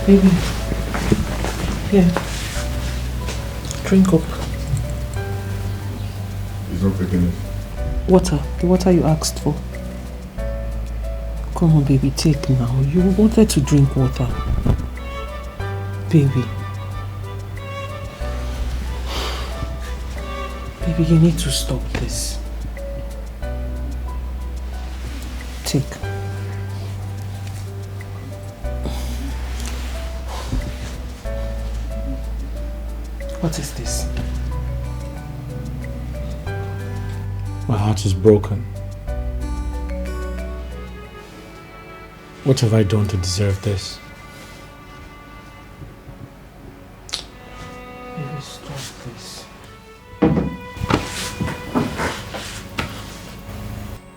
Baby. Here. Drink up. He's not taking it. Water. The water you asked for. Come on, baby, take now. You wanted to drink water. Baby. Baby, you need to stop this. Take. What is this? My heart is broken. What have I done to deserve this? Baby, stop this.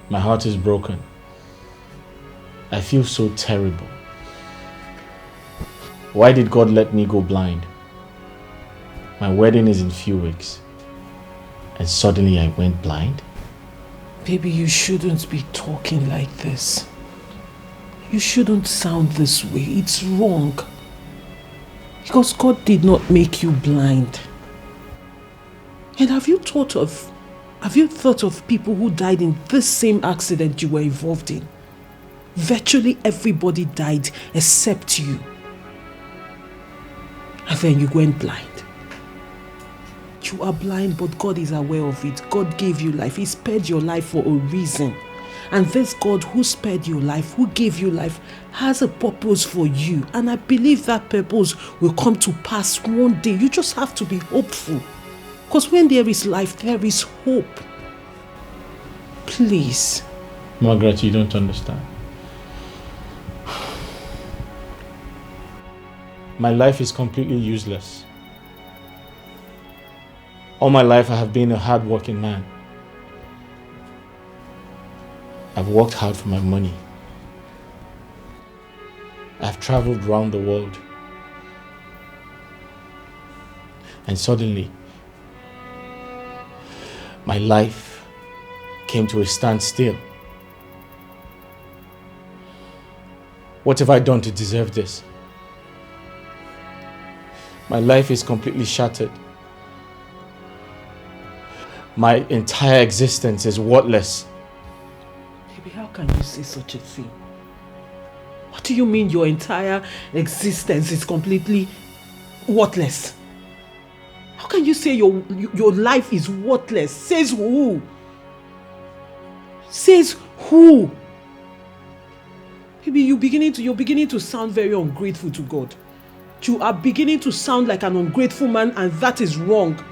My heart is broken. I feel so terrible. Why did God let me go blind? My wedding is in few weeks. And suddenly I went blind? Baby, you shouldn't be talking like this. You shouldn't sound this way. It's wrong. Because God did not make you blind. And have you thought of people who died in this same accident you were involved in? Virtually everybody died except you. And then you went blind. You are blind, but God is aware of it. God gave you life. He spared your life for a reason. And this God who spared your life, who gave you life, has a purpose for you. And I believe that purpose will come to pass one day. You just have to be hopeful. Because when there is life, there is hope. Please. Margaret, you don't understand. My life is completely useless. All my life I have been a hard-working man. I've worked hard for my money. I've traveled around the world. And suddenly, my life came to a standstill. What have I done to deserve this? My life is completely shattered. My entire existence is worthless. Baby, how can you say such a thing? What do you mean your entire existence is completely worthless? How can you say your life is worthless? Says who? Says who? Baby, you're beginning to sound very ungrateful to God. You are beginning to sound like an ungrateful man, and that is wrong.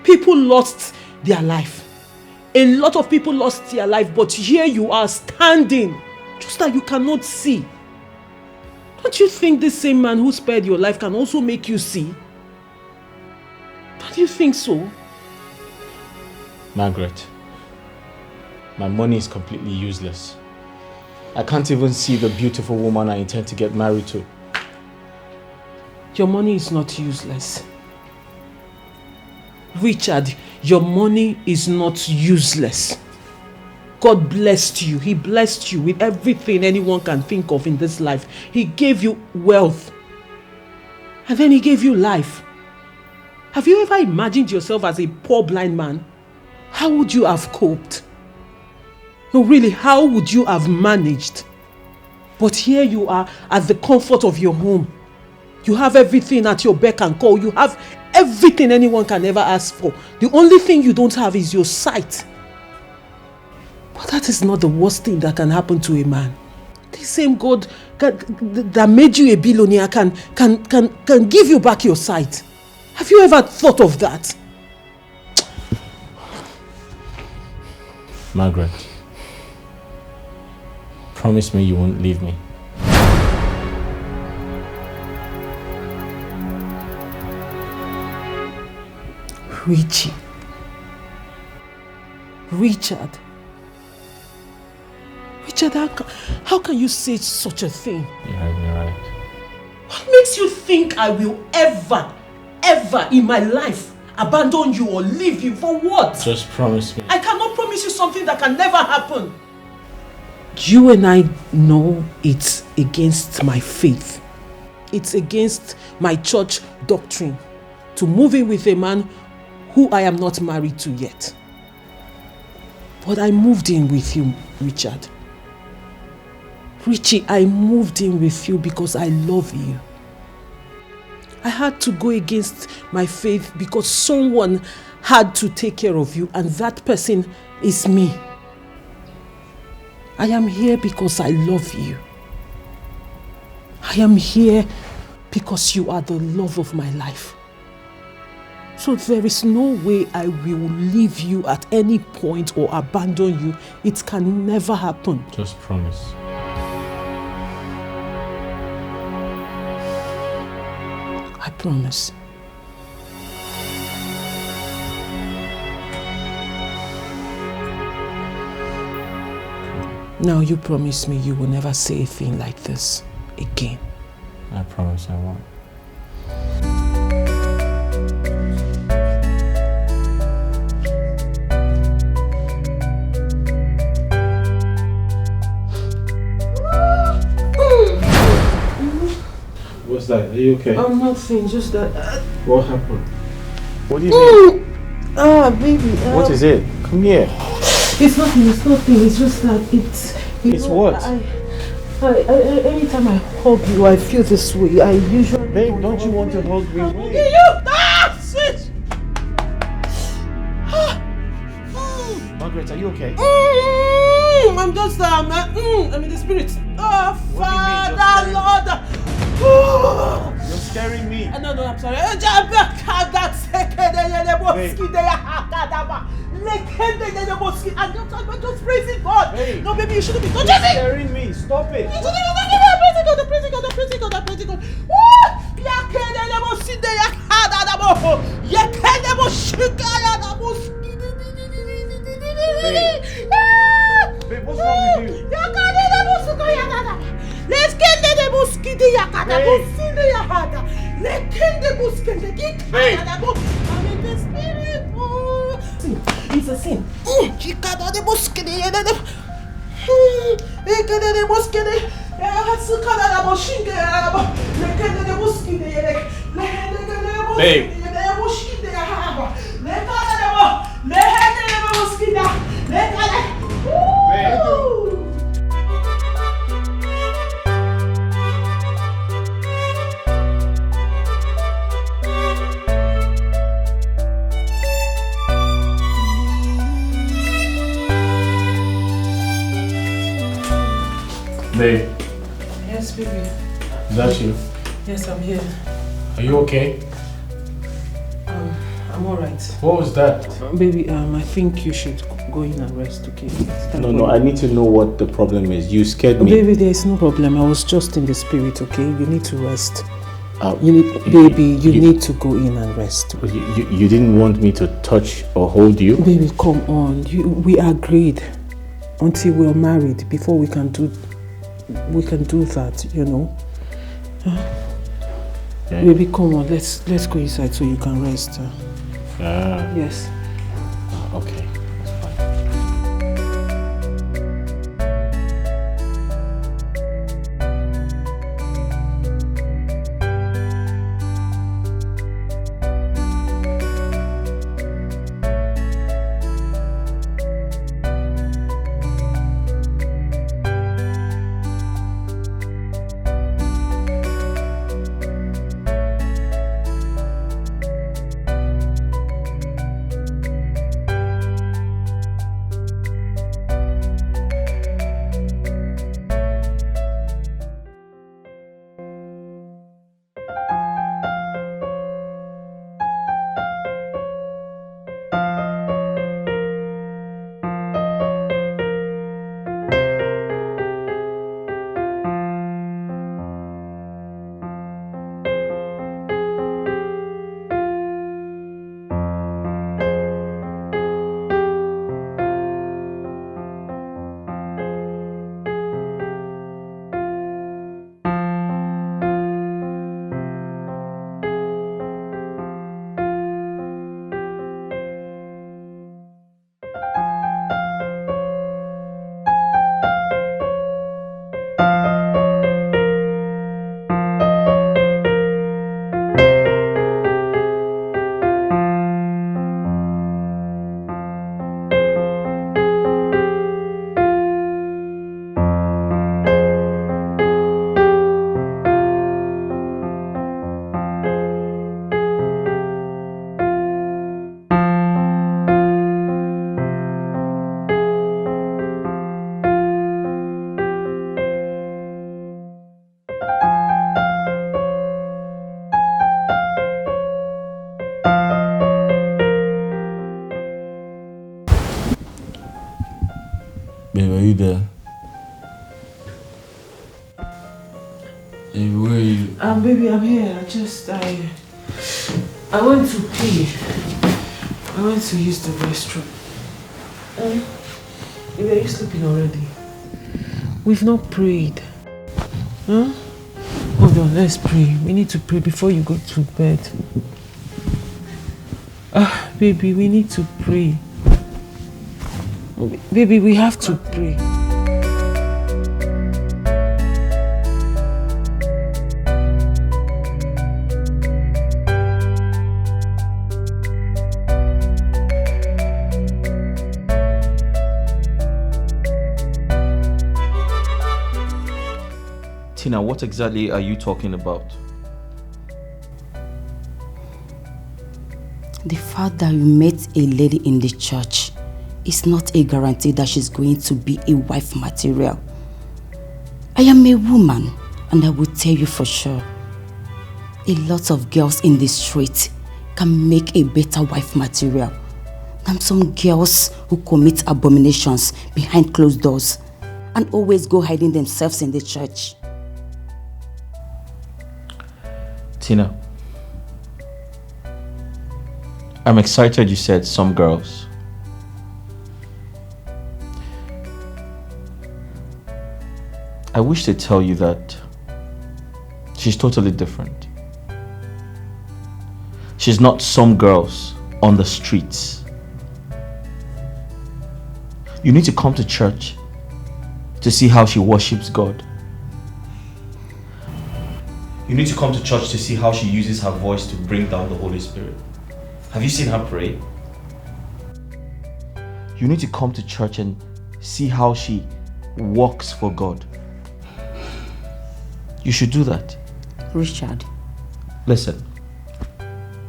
People lost their life. A lot of people lost their life, but here you are standing, just that you cannot see. Don't you think this same man who spared your life can also make you see? Don't you think so? Margaret, my money is completely useless. I can't even see the beautiful woman I intend to get married to. Your money is not useless. Richard, your money is not useless. God blessed you. He blessed you with everything anyone can think of in this life. He gave you wealth. And then he gave you life. Have you ever imagined yourself as a poor blind man? How would you have coped? No, really, how would you have managed? But here you are at the comfort of your home. You have everything at your beck and call. You have everything anyone can ever ask for. The only thing you don't have is your sight. But that is not the worst thing that can happen to a man. The same God that made you a billionaire can give you back your sight. Have you ever thought of that? Margaret, promise me you won't leave me. Richie. Richard, how can you say such a thing? You're right. What makes you think I will ever in my life abandon you or leave you? For what? Just promise me. I cannot promise you something that can never happen. You and I know it's against my faith it's against my church doctrine to move in with a man who I am not married to yet. But I moved in with you, Richard. Richie, I moved in with you because I love you. I had to go against my faith because someone had to take care of you, and that person is me. I am here because I love you. I am here because you are the love of my life. So there is no way I will leave you at any point or abandon you. It can never happen. Just promise. I promise. Now you promise me you will never say a thing like this again. I promise I won't. What's that? Are you okay? I'm nothing, just that. What happened? What do you mean? Baby. What is it? Come here. It's nothing, it's just that it's... It's what? Anytime I hug you, I feel this way. I usually... Babe, don't you want to hug me? Wait. Switch! Margaret, are you okay? I'm just, I'm in the spirit. Oh, What do you mean, Father, Lord. You're scaring me. No, I'm sorry. That's I'm just praising God. Hey. No, baby, you shouldn't be touching You're me. scaring me. Stop it. I'm praising God. Babe, what's wrong with you? Let's get the muskiti yakata. Babe. I'm in the spirit. It's a sin. Chikada de muskiti. Ekada de muskiti. Sukada de mushinga. Lekada de muskiti. Babe. Babe, Yes, baby. is that you? Yes, I'm here. Are you okay? I'm alright. What was that? Baby, I think you should go in and rest, okay? No, I need to know what the problem is. You scared me. Baby, there is no problem. I was just in the spirit, okay? You need to rest. You need to go in and rest. You didn't want me to touch or hold you? Baby, come on. We agreed until we're married before we can do that, you know? Yeah. Baby, come on. Let's go inside so you can rest. Yes. Okay. That's fine. Babe, are you there? Hey, where are you? Baby, I'm here. I went to pee. I went to use the restroom. Baby, are you sleeping already? We've not prayed. Huh? Hold on, let's pray. We need to pray before you go to bed. Baby, we need to pray. Baby, we have to pray. Tina, what exactly are you talking about? The fact that you met a lady in the church is not a guarantee that she's going to be a wife material. I am a woman, and I will tell you for sure, a lot of girls in the street can make a better wife material than some girls who commit abominations behind closed doors and always go hiding themselves in the church. Tina, I'm excited you said some girls. I wish to tell you that she's totally different. She's not some girls on the streets. You need to come to church to see how she worships God. You need to come to church to see how she uses her voice to bring down the Holy Spirit. Have you seen her pray? You need to come to church and see how she works for God. You should do that. Richard. Listen,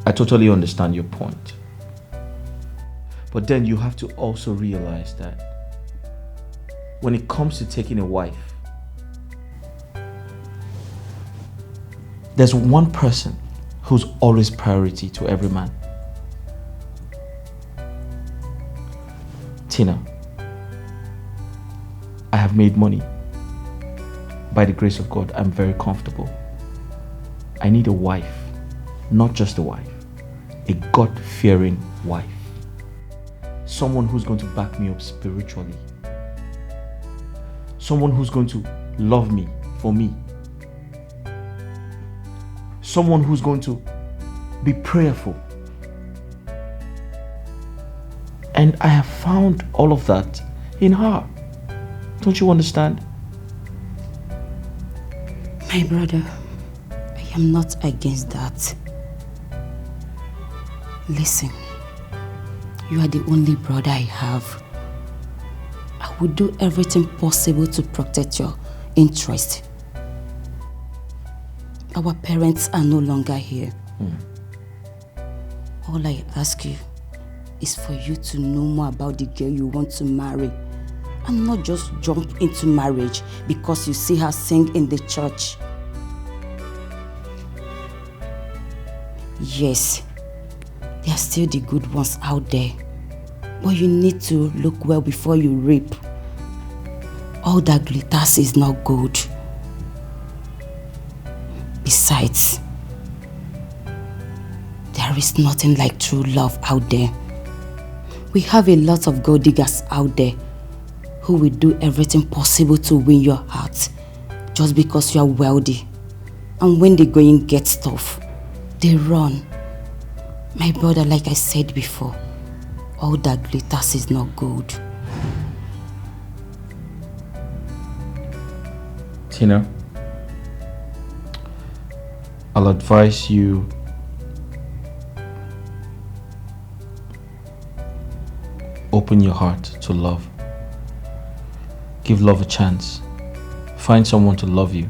I totally understand your point. But then you have to also realize that when it comes to taking a wife, there's one person who's always priority to every man. Tina, I have made money. By the grace of God, I'm very comfortable. I need a wife, not just a wife, a God-fearing wife. Someone who's going to back me up spiritually. Someone who's going to love me for me. Someone who's going to be prayerful. And I have found all of that in her. Don't you understand? My brother, I am not against that. Listen, you are the only brother I have. I will do everything possible to protect your interest. Our parents are no longer here. All I ask you is for you to know more about the girl you want to marry and not just jump into marriage because you see her sing in the church. Yes, there are still the good ones out there, but you need to look well before you reap. All that glitters is not gold. Besides, there is nothing like true love out there. We have a lot of gold diggers out there who will do everything possible to win your heart just because you are wealthy. And when the going gets tough, they run. My brother, like I said before, all that glitters is not gold. Tina, I'll advise you open your heart to love. Give love a chance. Find someone to love you.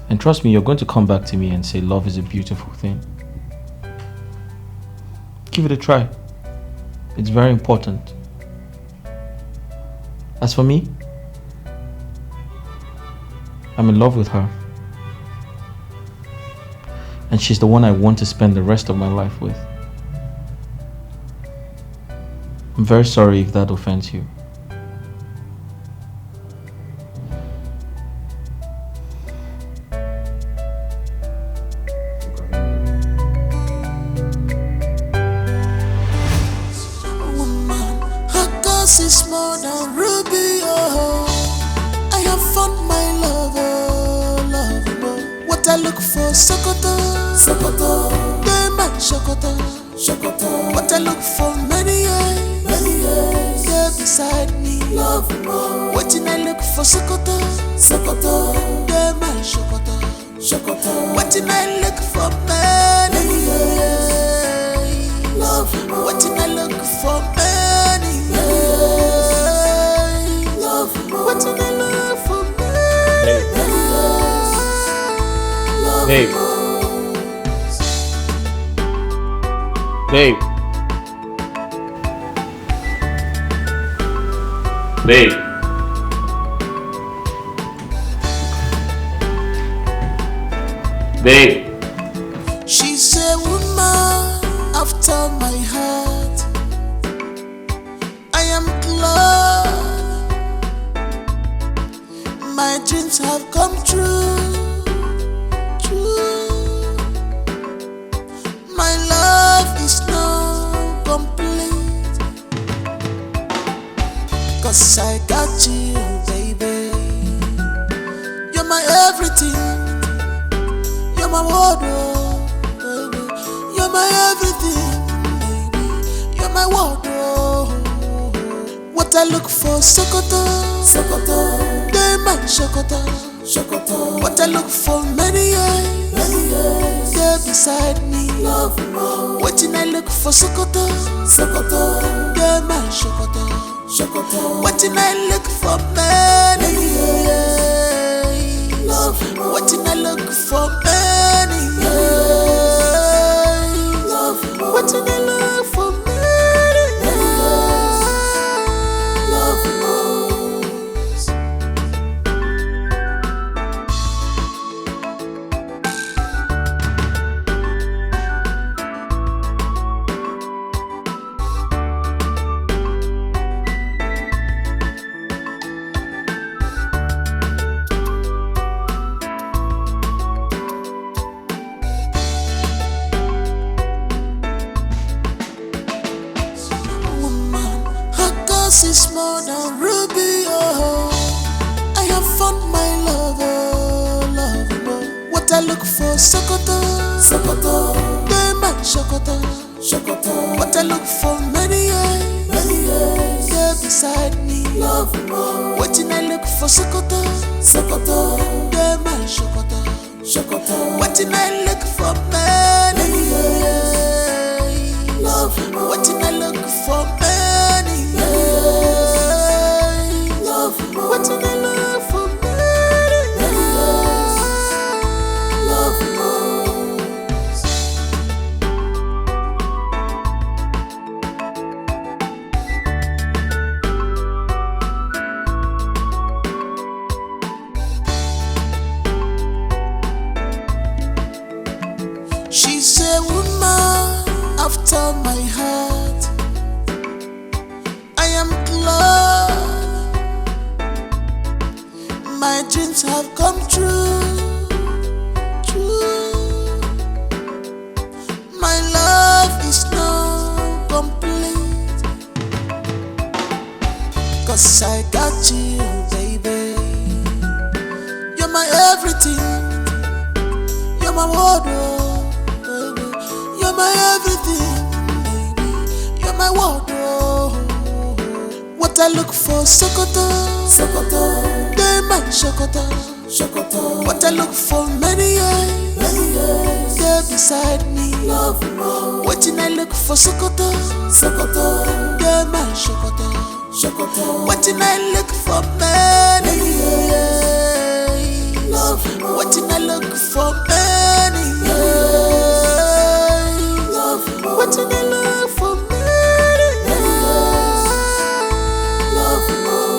And trust me, you're going to come back to me and say love is a beautiful thing. Give it a try. It's very important. As for me, I'm in love with her. And she's the one I want to spend the rest of my life with. I'm very sorry if that offends you. look for Sokoto, Sokoto, they my Sokoto, Sokoto. What I look for many years, yeah, beside me, love more. What I look for Sokoto, Sokoto, they my Sokoto, Sokoto. What I look for many years, love more. What I look for many years, love more. What I look for many years, love more. Babe. Babe. Babe. She's a woman after my heart. I am glad my dreams have come true. My love is now complete, 'cause I got you, baby. You're my everything. You're my wardrobe, baby. You're my everything, baby. You're my wardrobe. What I look for, Sokoto, Sokoto, they my Sokoto, Sokoto. What I look for many years, yeah, beside me, love more. What I look for, Sokoto, Sokoto, they my Sokoto, Sokoto. What I look for many years, love more. What I look for many years, love more. What I look for many years, love more. Is more than ruby, oh. I have found my love, oh, love, oh. What I look for, Sokoto, Sokoto, they my Sokoto, Sokoto. What I look for many years, yeah, beside me, love more. What I look for, Sokoto, Sokoto, they my Sokoto, Sokoto. What I look for many years, love more. What I look for many years, love more. What I look for many years, love more. She's a woman after my heart. I am glad my dreams have come true. My love is now complete, 'cause I got you, baby. You're my everything. You're my wardrobe, baby. You're my everything, baby. You're my wardrobe. What I look for, Sokoto, Sokoto, they my Sokoto, Sokoto. What I look for many years, yeah, beside me, love more. What I look for, Sokoto, Sokoto, they my Sokoto, Sokoto. What I look for many years, love more. What I look for many years, love more. What I look for many years, love more.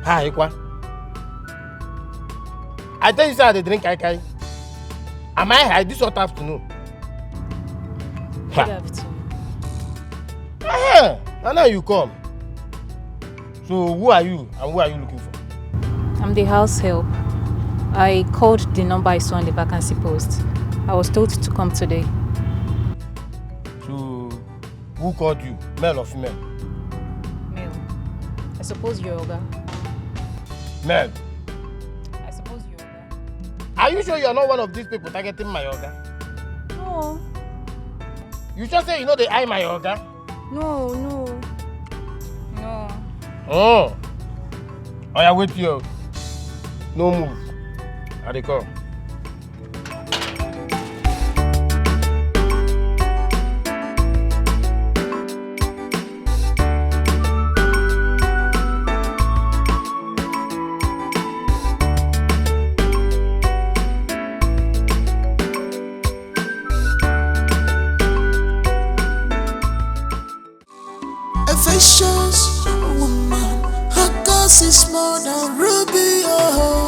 Hi, Ikwa. I tell you, sir, they drink kai. Am I high this hot afternoon? Good afternoon. And now you come. So who are you and who are you looking for? I'm the house help. I called the number I saw on the vacancy post. I was told to come today. So who called you? Male or female? Male. I suppose you're Oga. Male. I suppose you're Oga. Are you sure you are not one of these people targeting my Oga? No. You just say you know they eye my Oga? No. Oh, yeah, wait here. No move. I dey come. A vicious woman, her cause is more than ruby. Oh,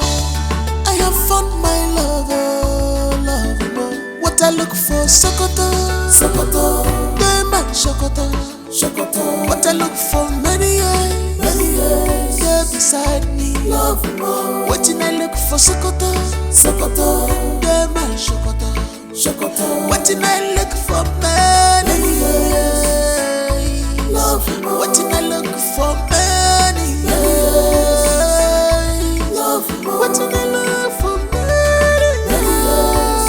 I have found my love. What I look for, Sokoto. They my Sokoto. What I look for, many years. Yeah, beside me, love more. What I look for, Sokoto. They my Sokoto. What I look for, many years. Love more. What I look for, many years. Love more. What I look for, many years.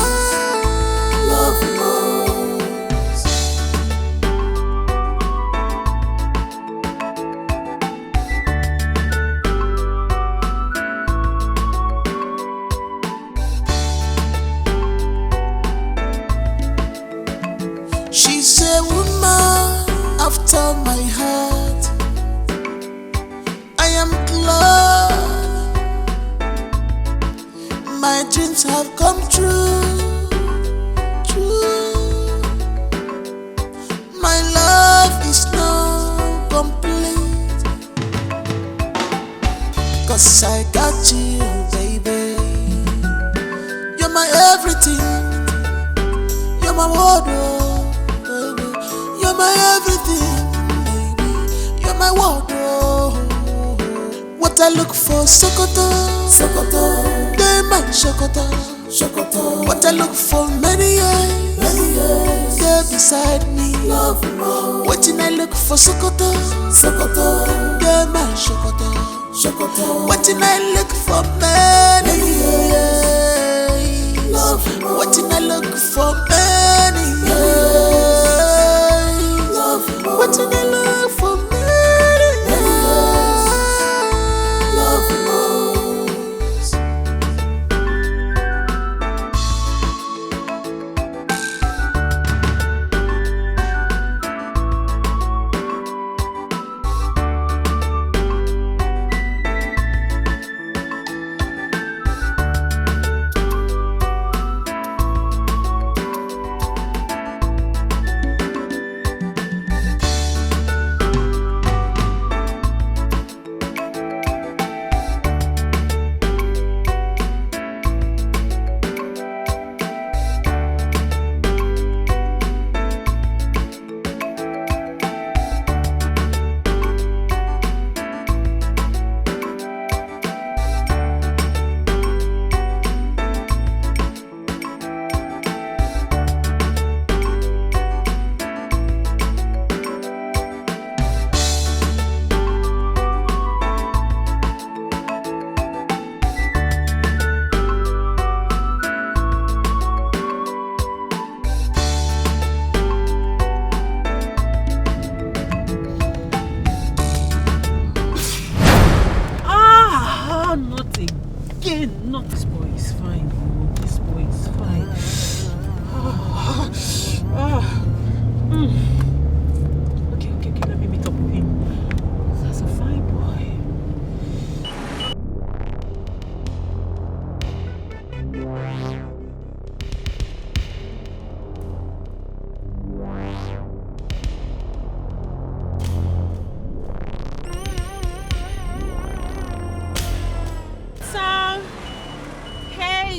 Love more. She's a woman after my heart. I am glad my dreams have come true. My love is now complete, 'cause I got you, baby. You're my everything. You're my wardrobe, baby. You're my everything, baby. You're my wardrobe. What I look for, Sokoto. They my Sokoto. What I look for, many years. They're beside me, love more. What I look for, Sokoto. They my Sokoto. What I look for, many years. Love more. What I look for, many years. Love more. What I look for, many years. Love more.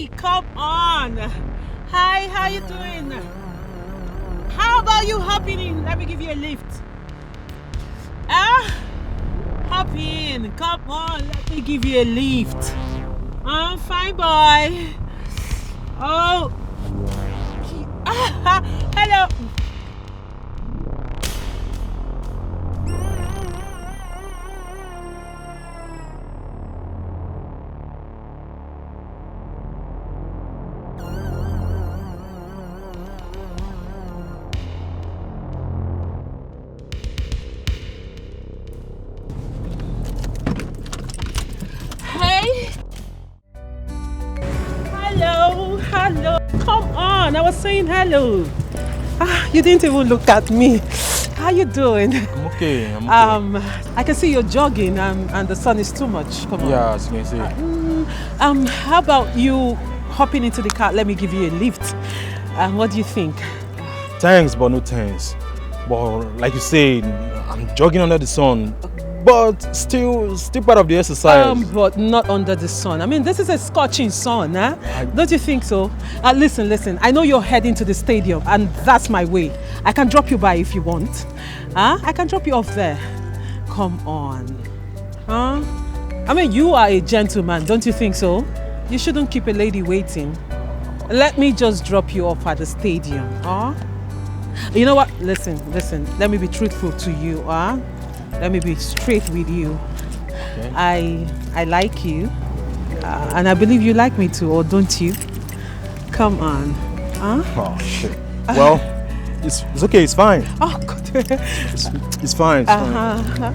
Hi, come on. Hi, how you doing? How about you hopping in? Let me give you a lift. Hop in. Come on, let me give you a lift. Fine boy. Oh. Hello. Hello, come on, I was saying hello. You didn't even look at me. How you doing? I'm okay, I'm okay. I can see you're jogging and the sun is too much. Come on. Yeah, as you can see. How about you hopping into the car? Let me give you a lift. What do you think? Thanks, but no thanks. But like you said, I'm jogging under the sun. But still part of the exercise. But not under the sun. I mean, this is a scorching sun, huh? Don't you think so? Listen. I know you're heading to the stadium, and that's my way. I can drop you by if you want. I can drop you off there. Come on. I mean, you are a gentleman, don't you think so? You shouldn't keep a lady waiting. Let me just drop you off at the stadium. You know what? Listen. Let me be truthful to you. Let me be straight with you. Okay. I like you, and I believe you like me too, or don't you? Come on. Oh shit. Well, it's okay. It's fine. Oh God. It's fine. It's fine.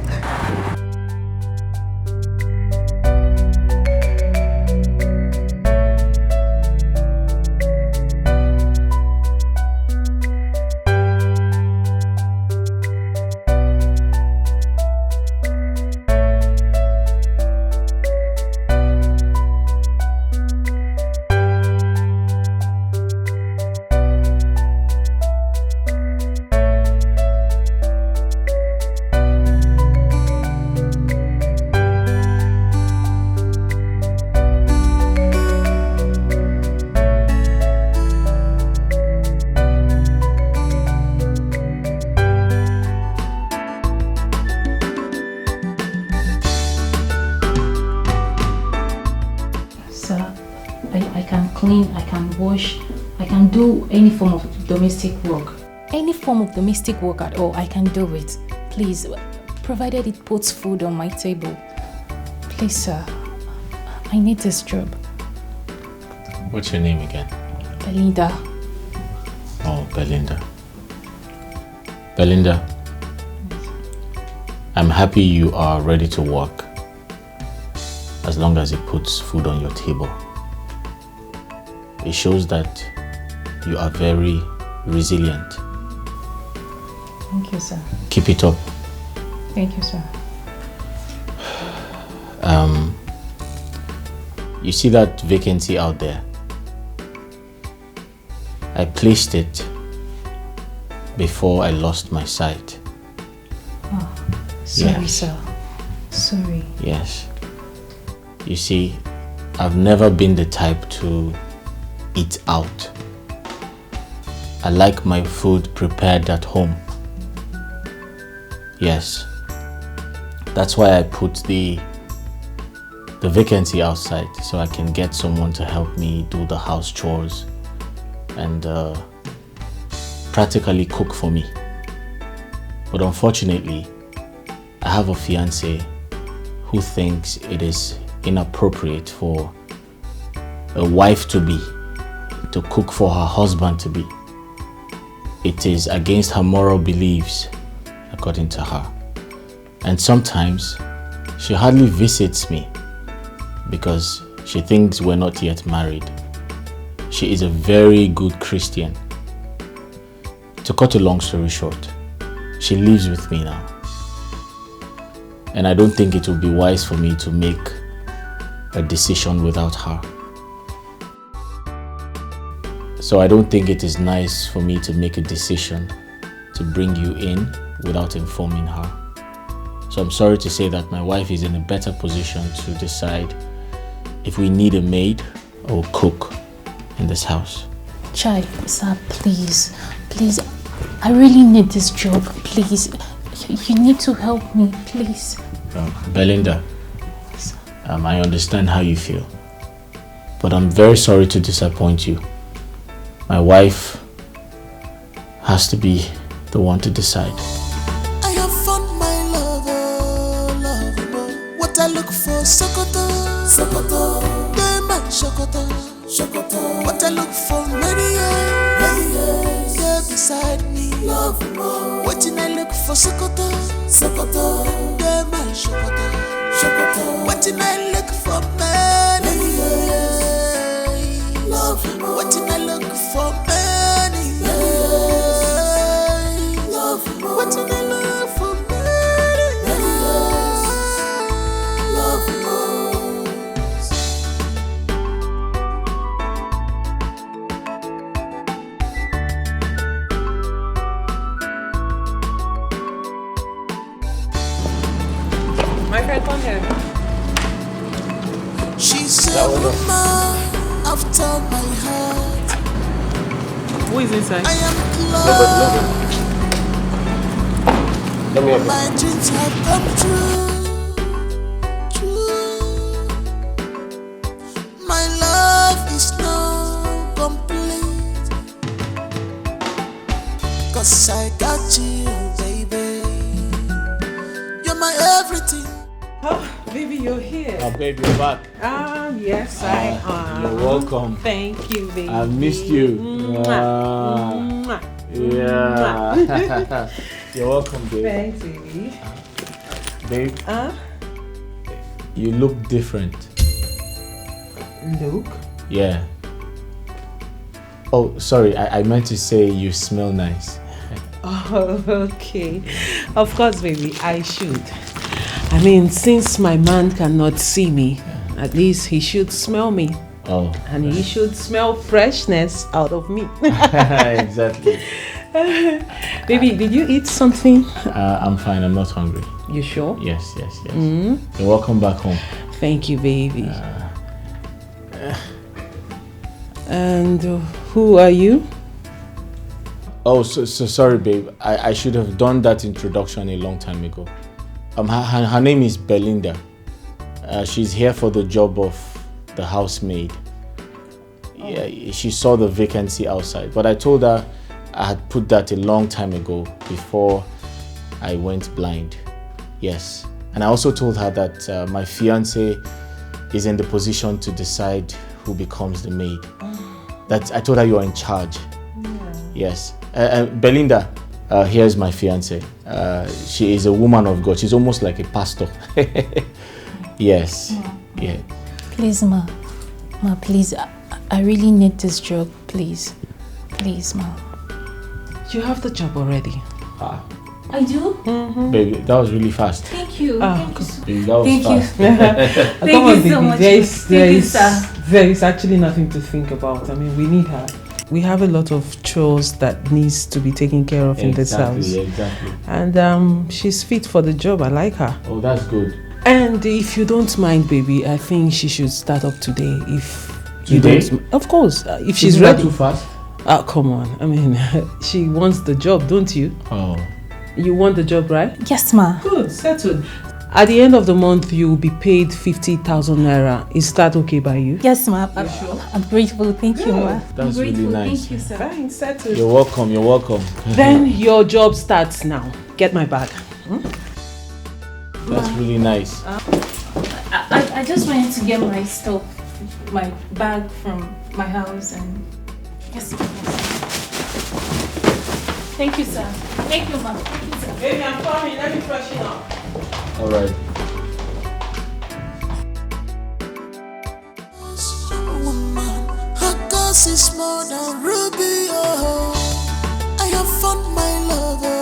I can do any form of domestic work. Any form of domestic work at all, I can do it. Please, provided it puts food on my table. Please, sir, I need this job. What's your name again? Belinda. Oh, Belinda. Belinda, I'm happy you are ready to work, as long as it puts food on your table. It shows that you are very resilient. Thank you, sir. Keep it up. Thank you, sir. You see that vacancy out there? I placed it before I lost my sight. Oh, sorry, yes. Sir. Sorry. Yes. You see, I've never been the type to eat out. I like my food prepared at home. Yes. That's why I put the vacancy outside, so I can get someone to help me do the house chores and practically cook for me. But unfortunately, I have a fiance who thinks it is inappropriate for a wife-to-be to cook for her husband-to-be. It is against her moral beliefs, according to her. And sometimes she hardly visits me because she thinks we're not yet married. She is a very good Christian. To cut a long story short, she lives with me now. And I don't think it would be wise for me to make a decision without her. So I don't think it is nice for me to make a decision to bring you in without informing her. So I'm sorry to say that my wife is in a better position to decide if we need a maid or cook in this house. Chai, sir, please, please, I really need this job, please. You need to help me, please. Belinda, I understand how you feel, but I'm very sorry to disappoint you. My wife has to be the one to decide. I have found my lover, what I look for, Sokoto, Sokoto, the man Sokoto, Sokoto, what I look for, many years, yeah, beside me, love more, what I look for, Sokoto, Sokoto, the man Sokoto, Sokoto, what I look for, many years, love more, what I look for, many years, love more, what I look for, many years, love more. My friend, come here. She's a woman after my heart. Who is inside? I am glad my dreams have come true. My love is now complete, 'cause I got you, baby. You're my everything. Oh, baby, you're here. Babe, you're back. Yes, I am. You're welcome. Thank you, baby. I missed you. Mwah. Yeah. You're welcome, babe. Thanks, baby. Babe, you look different. Look. Yeah. Oh, sorry, I meant to say you smell nice. Oh, okay. Of course, baby, I should. I mean, since my man cannot see me, at least he should smell me. Oh. And he should smell freshness out of me. Exactly. Baby, did you eat something? I'm fine, I'm not hungry. You sure? Yes. You're welcome back home. Thank you, baby. And who are you? Oh, so sorry, babe. I should have done that introduction a long time ago. Her name is Belinda. She's here for the job of the housemaid. Yeah, she saw the vacancy outside, but I told her I had put that a long time ago before I went blind. Yes, and I also told her that my fiance is in the position to decide who becomes the maid. That I told her you are in charge. Yes, Belinda. Here's my fiance. She is a woman of God. She's almost like a pastor. Yes. Yeah. Please, Ma, please, I really need this job, please. Please, Ma. You have the job already. I do? Baby, that was really fast. Thank you. Baby, that was Thank fast. you. Come on, you so baby. much. There is actually nothing to think about. I mean, we need her. We have a lot of chores that needs to be taken care of in this house. Exactly. And she's fit for the job. I like her. Oh, that's good. And if you don't mind, baby, I think she should start up today. If you Today? don't, of course, if she's Isn't that ready. too fast? Come on. I mean, she wants the job, don't you? Oh. You want the job, right? Yes, Ma. Good, settled. At the end of the month, you will be paid 50,000 naira. Is that okay by you? Yes, Ma. I'm grateful. Thank you, Ma. That's I'm grateful. really nice. Thank you, sir. Fine, settled. You're welcome. Then your job starts now. Get my bag. That's really nice. I just wanted to get my stuff, my bag from my house and... Yes, yes. Thank you, sir. Thank you, Ma. Thank you, sir. Baby, I'm coming. Let me freshen up. All right. Woman, her cause is more than ruby. Oh, I have found my lover.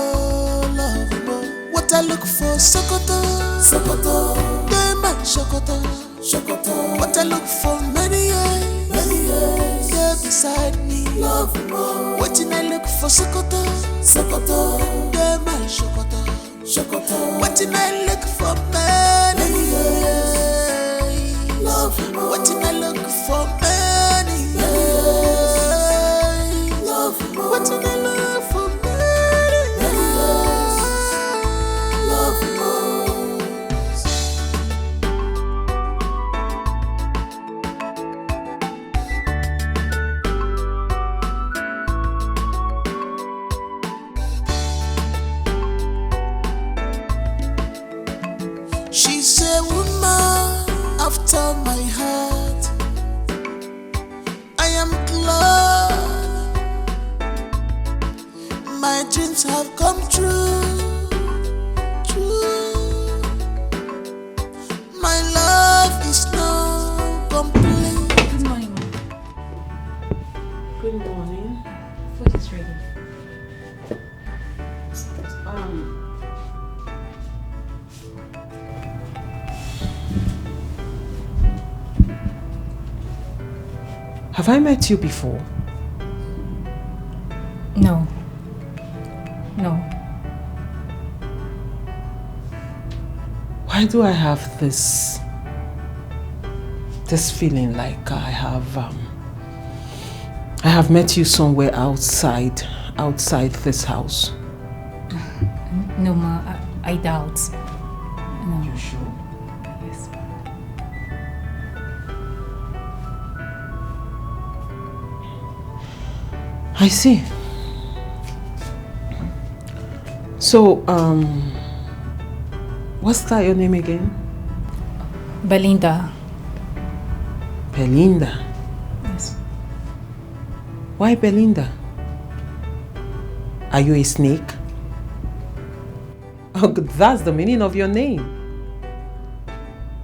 What I look for, Sokoto, Sokoto, the man Sokoto, Sokoto. What I look for, many years, yeah, beside me, love more. What I look for, Sokoto, Sokoto, the man Sokoto, Sokoto. What I look for, many years, love more. What I look for, many She's a woman after my heart. I am glad my dreams have come true. True. My love is now complete. Good morning, Mom. Good morning. Food is ready. Have I met you before? No. No. Why do I have this feeling like I have met you somewhere outside this house? No, Ma. I doubt. No. You sure? Yes. I see. So, what's that your name again? Belinda. Belinda. Yes. Why Belinda? Are you a snake? Oh, that's the meaning of your name.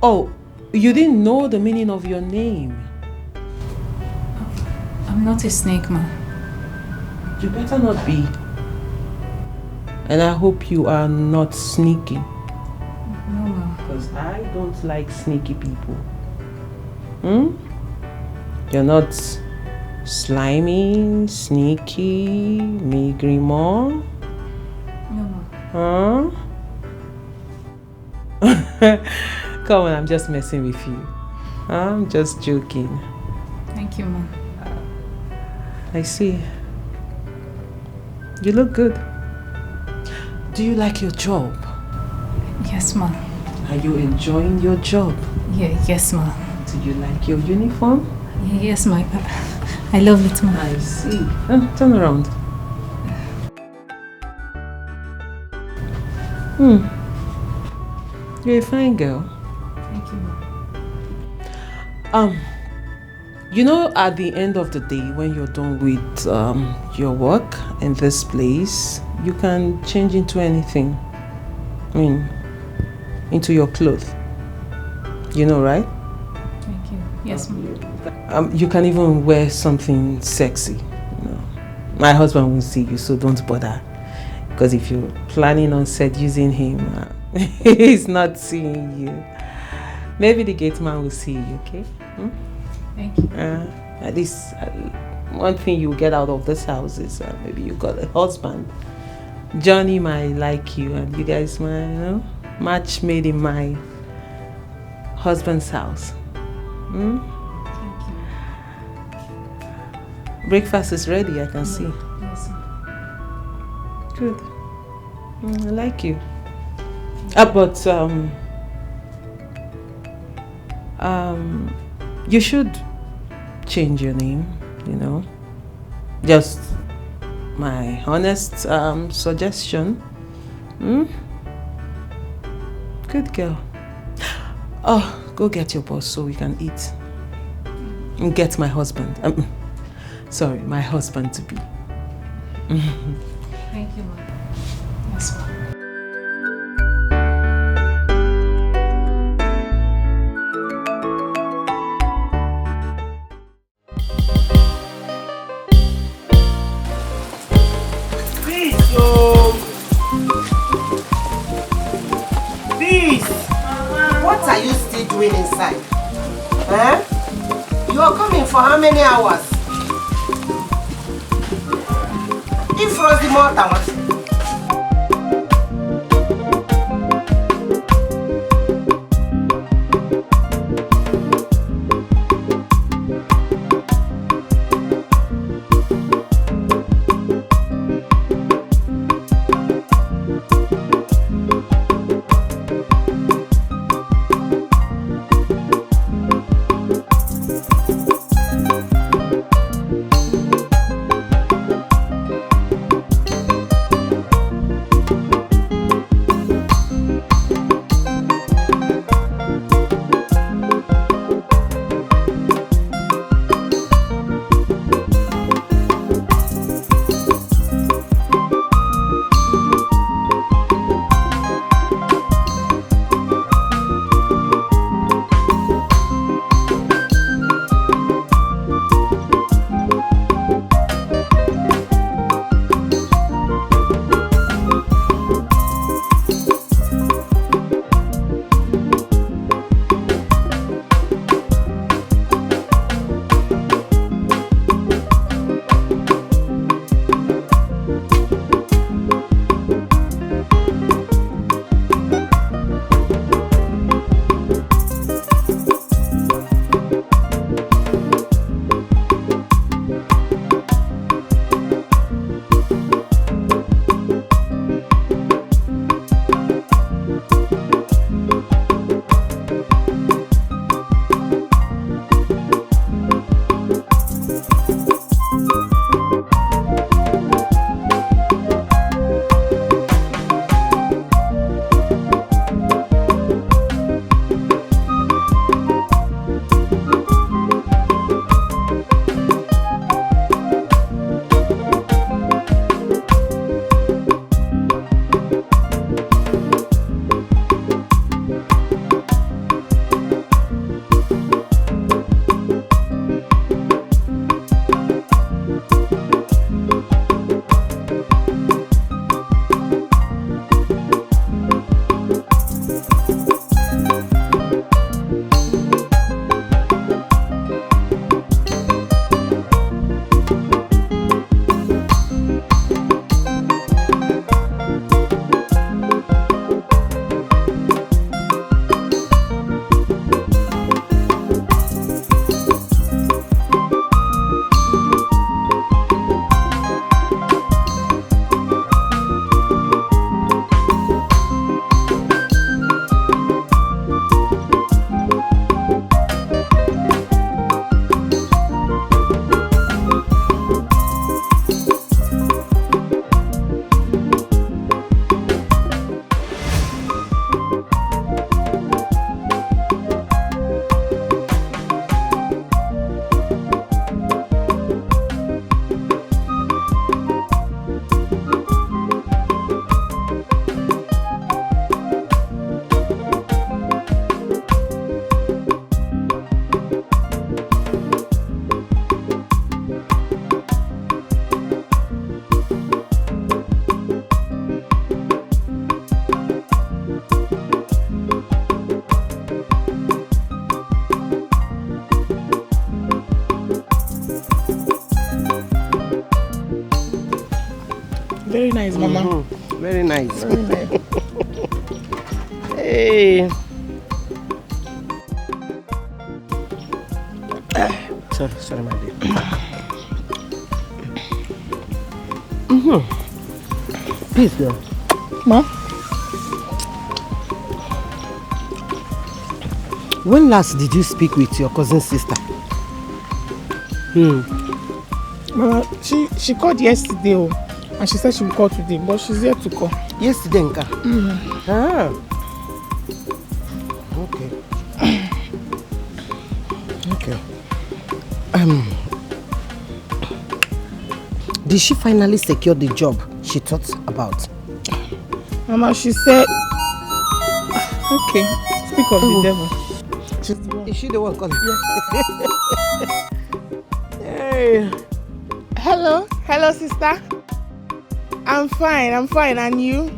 Oh, you didn't know the meaning of your name. I'm not a snake, Ma. You better not be. And I hope you are not sneaky. No, Ma. Because I don't like sneaky people. You're not slimy, sneaky, maigriement. No, Ma. Huh? Come on, I'm just messing with you. I'm just joking. Thank you, Ma. I see. You look good. Do you like your job? Yes, Ma. Are you enjoying your job? Yeah, yes, Ma. Do you like your uniform? Yes, Ma. I love it, Ma. I see. Turn around. You're a fine girl. Thank you, Ma. You know, at the end of the day, when you're done with your work in this place, you can change into anything. I mean, into your clothes. You know, right? Thank you. Yes, Ma. You can even wear something sexy. You know. My husband won't see you, so don't bother. Because if you're planning on seducing him, he's not seeing you. Maybe the gate man will see you, okay? Thank you. At least one thing you get out of this house is maybe you got a husband. Johnny might like you, and you guys might, match made in my husband's house. Thank you. Breakfast is ready, I can see. Yes, Ma. Good. I like you. But you should change your name, Just my honest suggestion. Good girl. Oh, go get your boss so we can eat. And get my husband. Sorry, my husband to be. Thank you, Ma. Yes, Ma. What are you still doing inside? You are coming for how many hours? If Rosie Morta was nice, Mama. Very nice. Very nice. Hey. Sorry, my dear. Please, girl. Ma? When last did you speak with your cousin's sister? Mama, she called yesterday, and she said she will call today, but she's yet to call. Yesterday, Nka? Ah. Okay. Did she finally secure the job she thought about? Mama, she said... Okay, speak of the devil. Is she the one calling? Yes. Hey. Hello, sister. I'm fine, and you?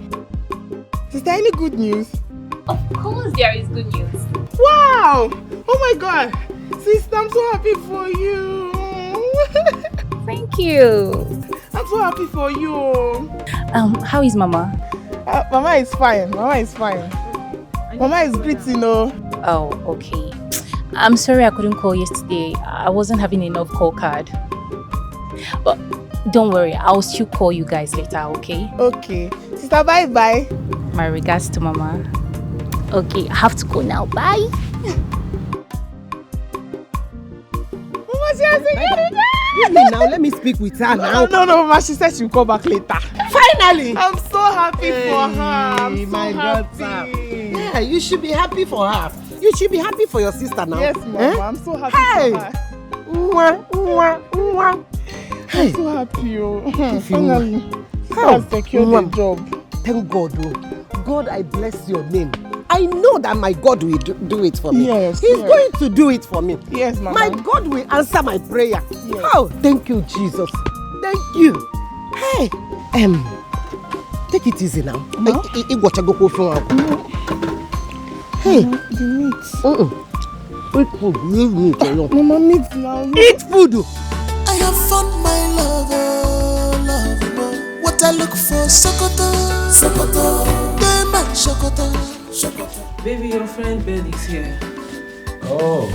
Sister, any good news? Of course there is good news. Wow! Oh my God! Sister, I'm so happy for you. Thank you. I'm so happy for you. How is Mama? Mama is fine. Mama is greeting, Oh, okay. I'm sorry I couldn't call yesterday. I wasn't having enough call card. But don't worry, I'll still call you guys later, okay? Okay. Sister, bye-bye. My regards to Mama. Okay, I have to go now. Bye. Mama, she has again. Now let me speak with her now. No, Mama, she said she'll call back later. Finally! I'm so happy for her. I'm so my happy. daughter. Yeah, you should be happy for her. You should be happy for your sister now. Yes, Mama, I'm so happy for her. I'm so happy, Finally, I secured the job. Thank God, God, I bless your name. I know that my God will do it for me. Yes, He's going to do it for me. Yes, Mama. My God will answer my prayer. Yes. Oh, thank you, Jesus. Thank you. Hey, take it easy now. Hey, the meat. Eat food. Leave meat alone. Mama, meat now. Eat food. I have found my lover. What I look for, Sokoto. Sokoto. Baby, your friend Ben is here. Oh,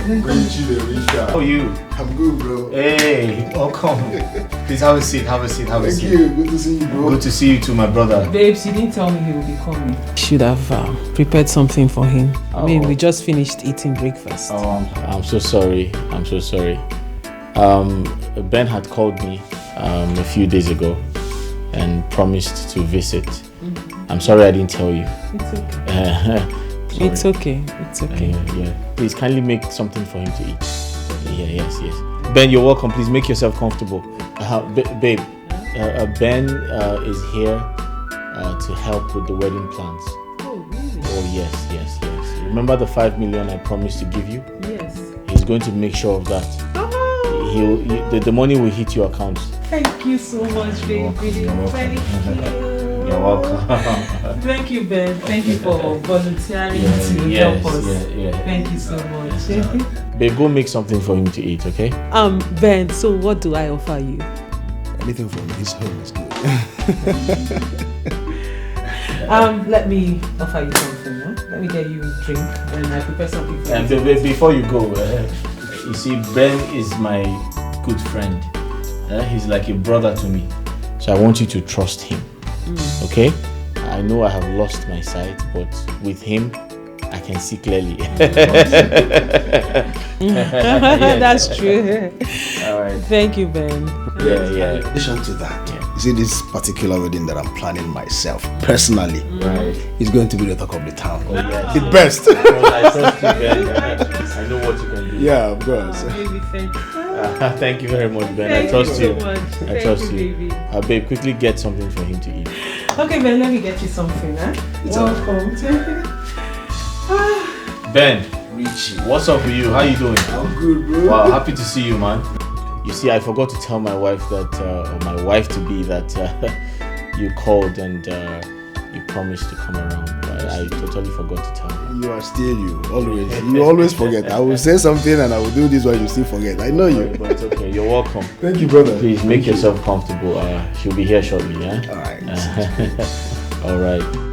how are you? I'm good, bro. Hey, welcome. Please have a seat. Thank you. Good to see you, bro. Good to see you too, my brother. Babes, you didn't tell me he would be coming. Should have prepared something for him. I mean, we just finished eating breakfast. Oh, I'm so sorry. Ben had called me a few days ago and promised to visit. I'm sorry I didn't tell you. It's okay. It's okay. Yeah. Please kindly make something for him to eat. Yes. Ben, you're welcome. Please make yourself comfortable. Babe, Ben is here to help with the wedding plans. Oh, really? Oh, yes. Remember the 5 million I promised to give you? Yes. He's going to make sure of that. The money will hit your account. Thank you so much, baby. You're welcome. Thank you, Ben. Thank you for volunteering to help us. Thank you so much. Babe, go make something for him to eat, okay? Ben, so what do I offer you? Anything from his home is good. Let me offer you something. Let me get you a drink and I prepare something for you. And before you go, you see, Ben is my good friend. He's like a brother to me. So I want you to trust him. Okay? I know I have lost my sight, but with him, I can see clearly. That's true. All right. Thank you, Ben. Yeah. In addition to that, you see this particular wedding that I'm planning myself, personally, right, is going to be the talk of the town. Oh, yes. The best. I trust you, Ben. I know what you can do. Yeah, of course. Baby, thank you. Thank you very much, Ben. I trust you. I trust you. Babe, quickly get something for him to eat. Okay, Ben, let me get you something, Welcome. Ben, Richie, what's up with you? How you doing? I'm good, bro. Wow, happy to see you, man. You see, I forgot to tell my wife that, or my wife to be that you called and you promised to come around. But I totally forgot to tell her. You are still you, always. You always forget. I will say something and I will do this while you still forget. I know you. But it's okay. You're welcome. Thank you, brother. Please make yourself comfortable. She'll be here shortly, yeah? Alright. Alright.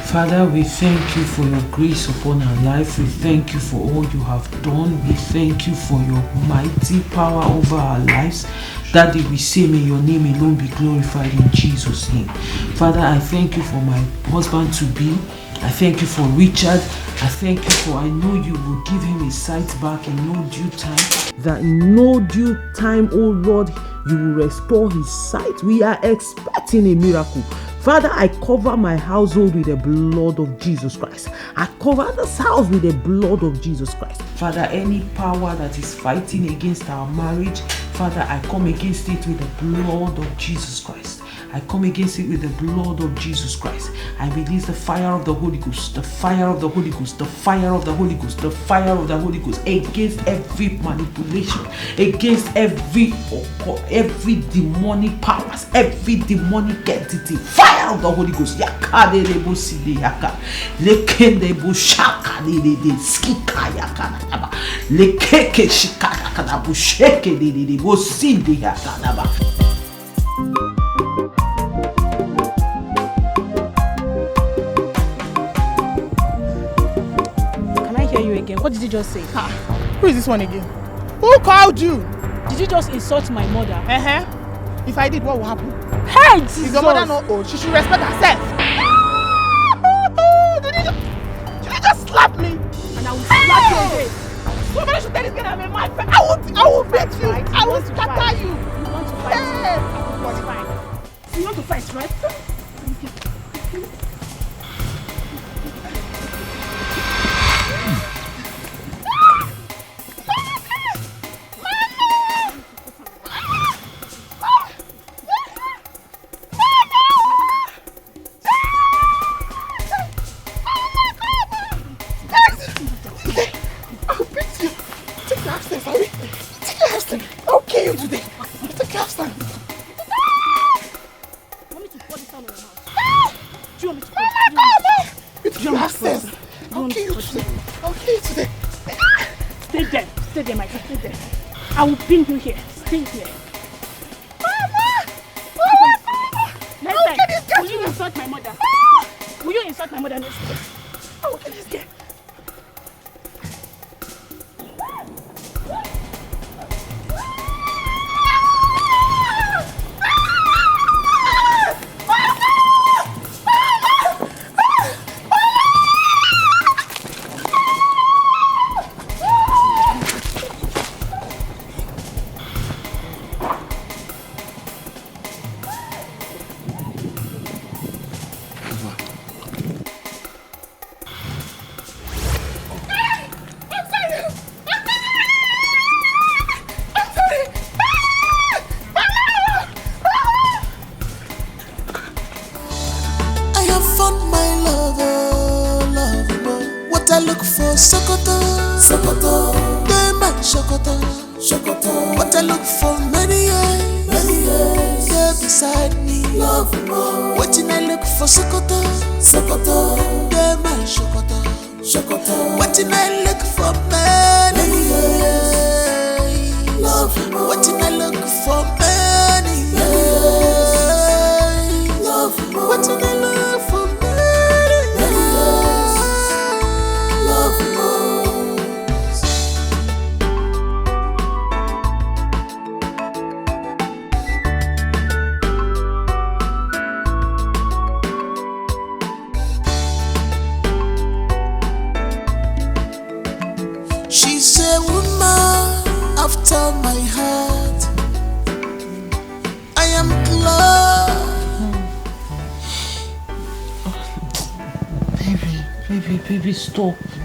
Father, we thank you for your grace upon our life. We thank you for all you have done. We thank you for your mighty power over our lives. Daddy, we say may your name alone be glorified in Jesus' name. Father, I thank you for my husband to be. I thank you for Richard. I thank you for I know you will give him his sight back in no due time. That in no due time, oh Lord, you will restore his sight. We are expecting a miracle. Father, I cover my household with the blood of Jesus Christ. I cover this house with the blood of Jesus Christ. Father, any power that is fighting against our marriage, Father, I come against it with the blood of Jesus Christ. I come against it with the blood of Jesus Christ. I release the fire of the Holy Ghost, the fire of the Holy Ghost, the fire of the Holy Ghost, the fire of the Holy Ghost against every manipulation, against every demonic powers, every demonic entity. Fire of the Holy Ghost. Again. What did you just say? Who is this one again? Who called you? Did you just insult my mother? If I did, what will happen? Hey, Jesus! Is your mother not old? She should respect herself. Did you just slap me? And I will slap you again. Somebody should tell this girl I'm a man. I will beat you. I will scatter you. You want to fight? Hey. What's fine? You want to fight, right? I will pin you here. Stay here. Next time, will you insult my mother? Will you insult my mother next time? I will get this girl.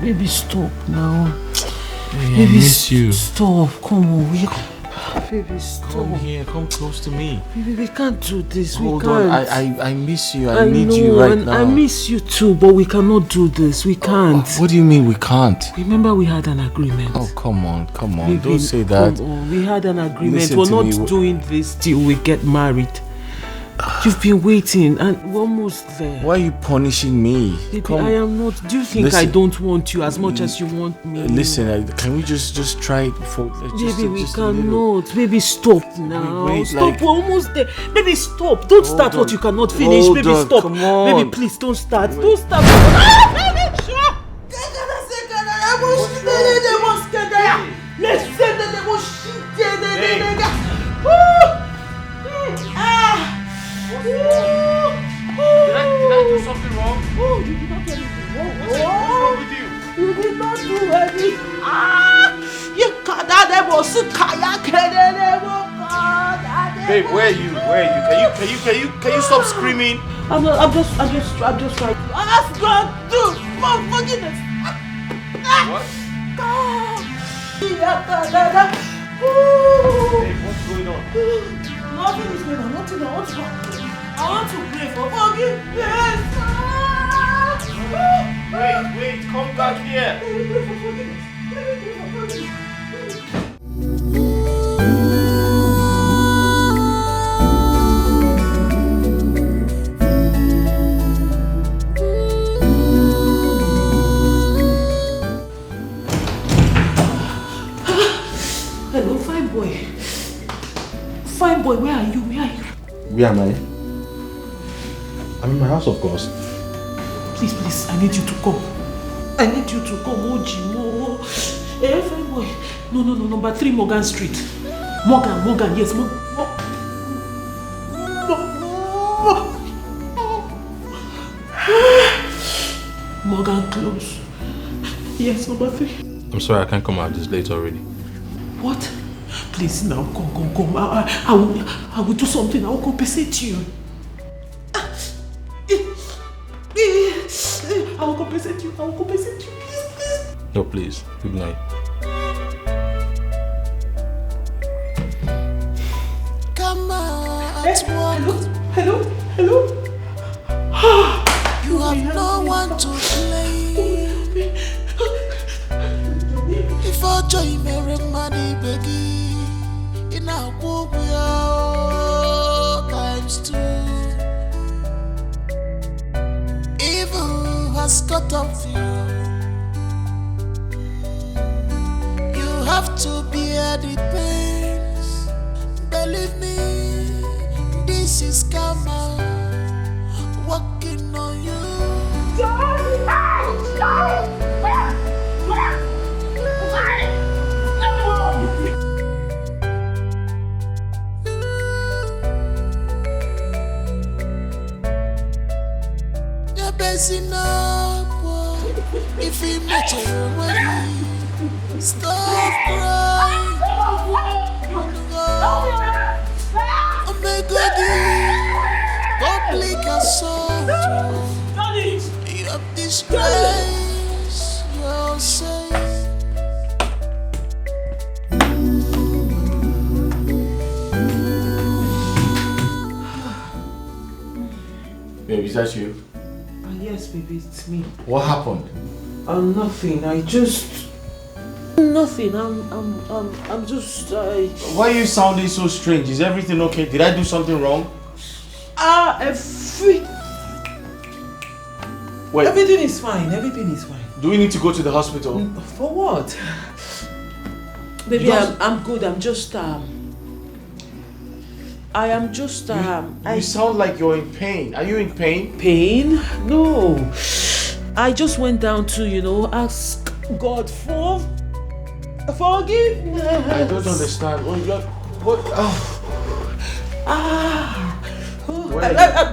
Baby, stop now. Hey, I miss you. Stop. Come on. Baby, stop. Come here, come close to me. Baby, we can't do this. Hold we on, can't. I miss you. I need you right now. I miss you too, but we cannot do this. We can't. What do you mean we can't? Remember we had an agreement. Oh, come on. Baby, Don't say that. Come on. We had an agreement. Listen We're to not me. doing this till we get married. You've been waiting and we're almost there. Why are you punishing me? Baby, I am not. Do you think I don't want you as much as you want me? Listen, can we just try it for... Baby, we cannot. Baby, stop now. Wait, stop, we're almost there. Baby, stop. Don't start what you cannot finish. Hold Baby, on, stop. come on. Baby, please, don't start. Don't start. Ah, baby, sure. Did I do something wrong? Oh, you did not do anything wrong. What's wrong with you? You did not do anything. Babe, where are you? Can you stop screaming? I'm just trying to ask God to for forgiveness. What? Babe, what's going on? Nothing is going on. Nothing. I want to pray for forgiveness. Wait, come back here. Pray for forgiveness. Pray for forgiveness. Hello, fine boy. Fine boy, where are you? Where am I? I'm in my house, of course. Please, I need you to come. Ojimo. Eh, fine boy. No, number 3 Morgan Street. Morgan, yes, Morgan close. Yes, number 3. I'm sorry, I can't come out this late already. What? Please now, come. I will do something. I will compensate you. I will compensate you. Please. No, please. Good night. Come on, Hello. You have no one to blame. If I join me, money begging, in our world we are times 2. Evil has got of you. You have to bear the pains. Believe me, this is karma working on you. If he met your money, stop crying. Oh my God, public assault. You have disgraced yourself. Babe, is that you? Yes, baby, it's me. What happened? Nothing. Nothing. I'm just. Why are you sounding so strange? Is everything okay? Did I do something wrong? Wait. Everything is fine. Do we need to go to the hospital? For what? Baby, I'm good. I'm just I am just You sound like you're in pain. Are you in pain? Pain? No. I just went down to, ask God for forgiveness. I don't understand.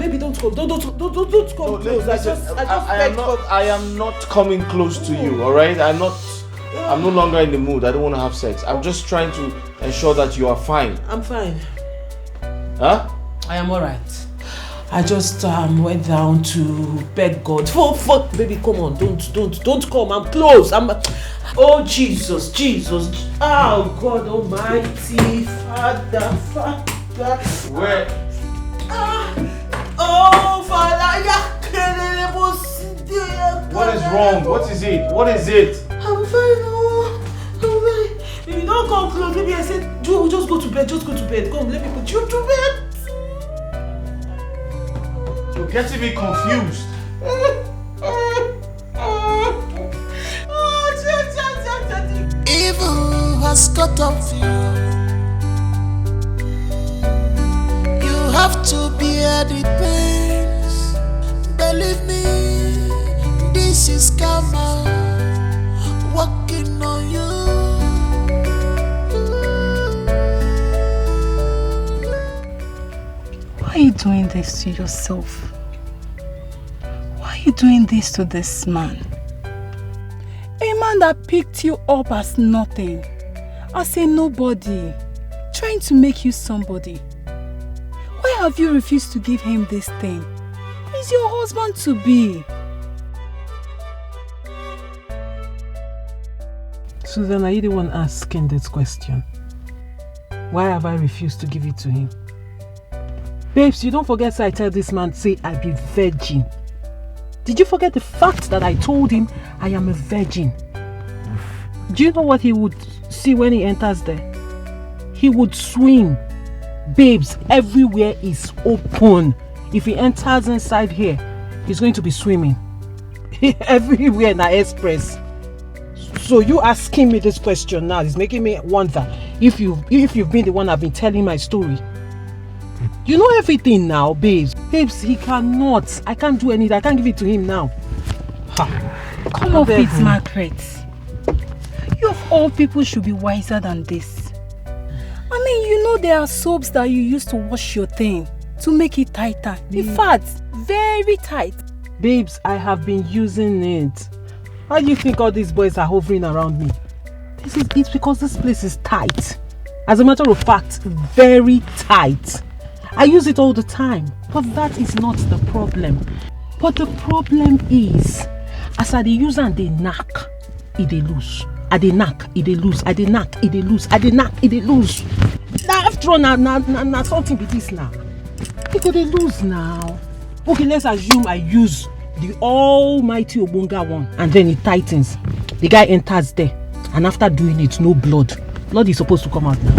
Baby, don't come. Don't come close. I am not coming close to you, alright? I'm no longer in the mood. I don't want to have sex. I'm just trying to ensure that you are fine. I'm fine. Huh? I am alright. I just went down to beg God. Fuck, baby, come on, don't come. I'm close. Oh Jesus. Oh God Almighty, Father. Where? Oh Father, what is wrong? What is it? I'm fine. If you don't come close, maybe I said, just go to bed. Come, let me put you to bed. You're getting me confused. Evil has got of you. You have to bear the pains. Believe me, this is karma working on you. Why are you doing this to yourself? Why are you doing this to this man? A man that picked you up as nothing, as a nobody, trying to make you somebody. Why have you refused to give him this thing? He's your husband to be. Susan, are you the one asking this question? Why have I refused to give it to him? Babes, you don't forget I tell this man, say I be virgin. Did you forget the fact that I told him I am a virgin? Do you know what he would see when he enters there? He would swim. Babes, everywhere is open. If he enters inside here, he's going to be swimming. Everywhere in our express. So you asking me this question now is making me wonder if you've been the one I've been telling my story. You know everything now, babes. Babes, he cannot. I can't do anything. I can't give it to him now. Come off it, Margaret. You of all people should be wiser than this. I mean, you know there are soaps that you use to wash your thing to make it tighter. In fact, very tight. Babes, I have been using it. Why do you think all these boys are hovering around me? It's because this place is tight. As a matter of fact, very tight. I use it all the time, but that is not the problem. But the problem is, as I dey use and they knack, it dey loose. I dey knack, it dey loose. I dey knack, it dey loose. I dey knack, it dey loose. Now after all, now something be this now. It go dey loose now. Okay, let's assume I use the almighty Obunga one, and then it tightens. The guy enters there, and after doing it, no blood. Blood is supposed to come out now.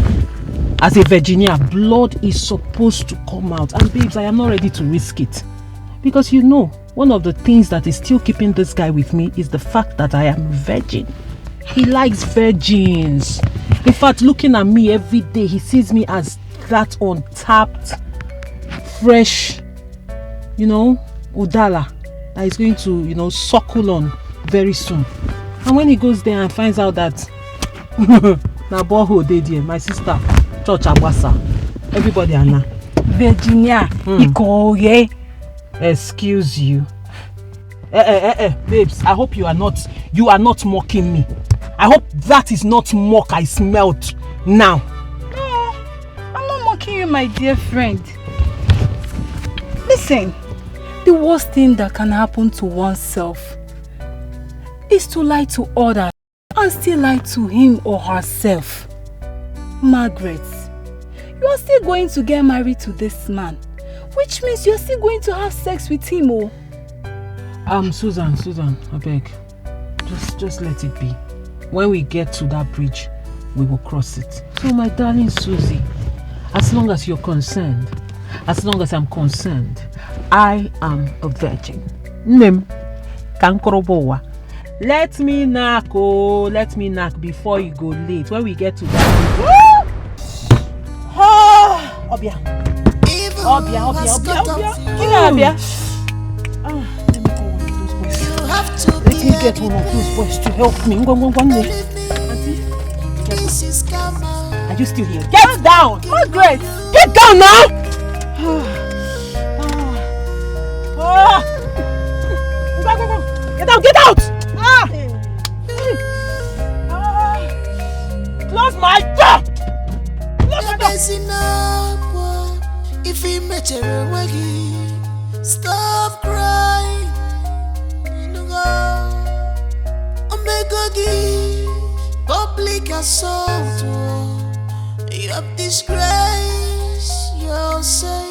As a Virginia, blood is supposed to come out. And babes, I am not ready to risk it. Because you know, one of the things that is still keeping this guy with me is the fact that I am a virgin. He likes virgins. In fact, looking at me every day, he sees me as that untapped, fresh, Udala that is going to, suckle on very soon. And when he goes there and finds out that Naboho Dedie, my sister, Church Abwasa, everybody Anna. Virginia, Ikoye. Excuse you. Babes, I hope you are not mocking me. I hope that is not mock I smelt now. No, I'm not mocking you, my dear friend. Listen, the worst thing that can happen to oneself is to lie to others and still lie to him or herself. Margaret, you are still going to get married to this man, which means you are still going to have sex with him, oh. Susan, I beg. Just let it be. When we get to that bridge, we will cross it. So my darling Susie, as long as you're concerned, as long as I'm concerned, I am a virgin. Nem kankorobowa. Let me knock before you go late. When we get to that bridge. Obia. Let me get one of those boys to help me. Are you still here? Get down! Margaret! Get down now! Go! Get out! Close my door! Close my door! If he met a Stop crying. Omega give public assault. You have disgraced yourself.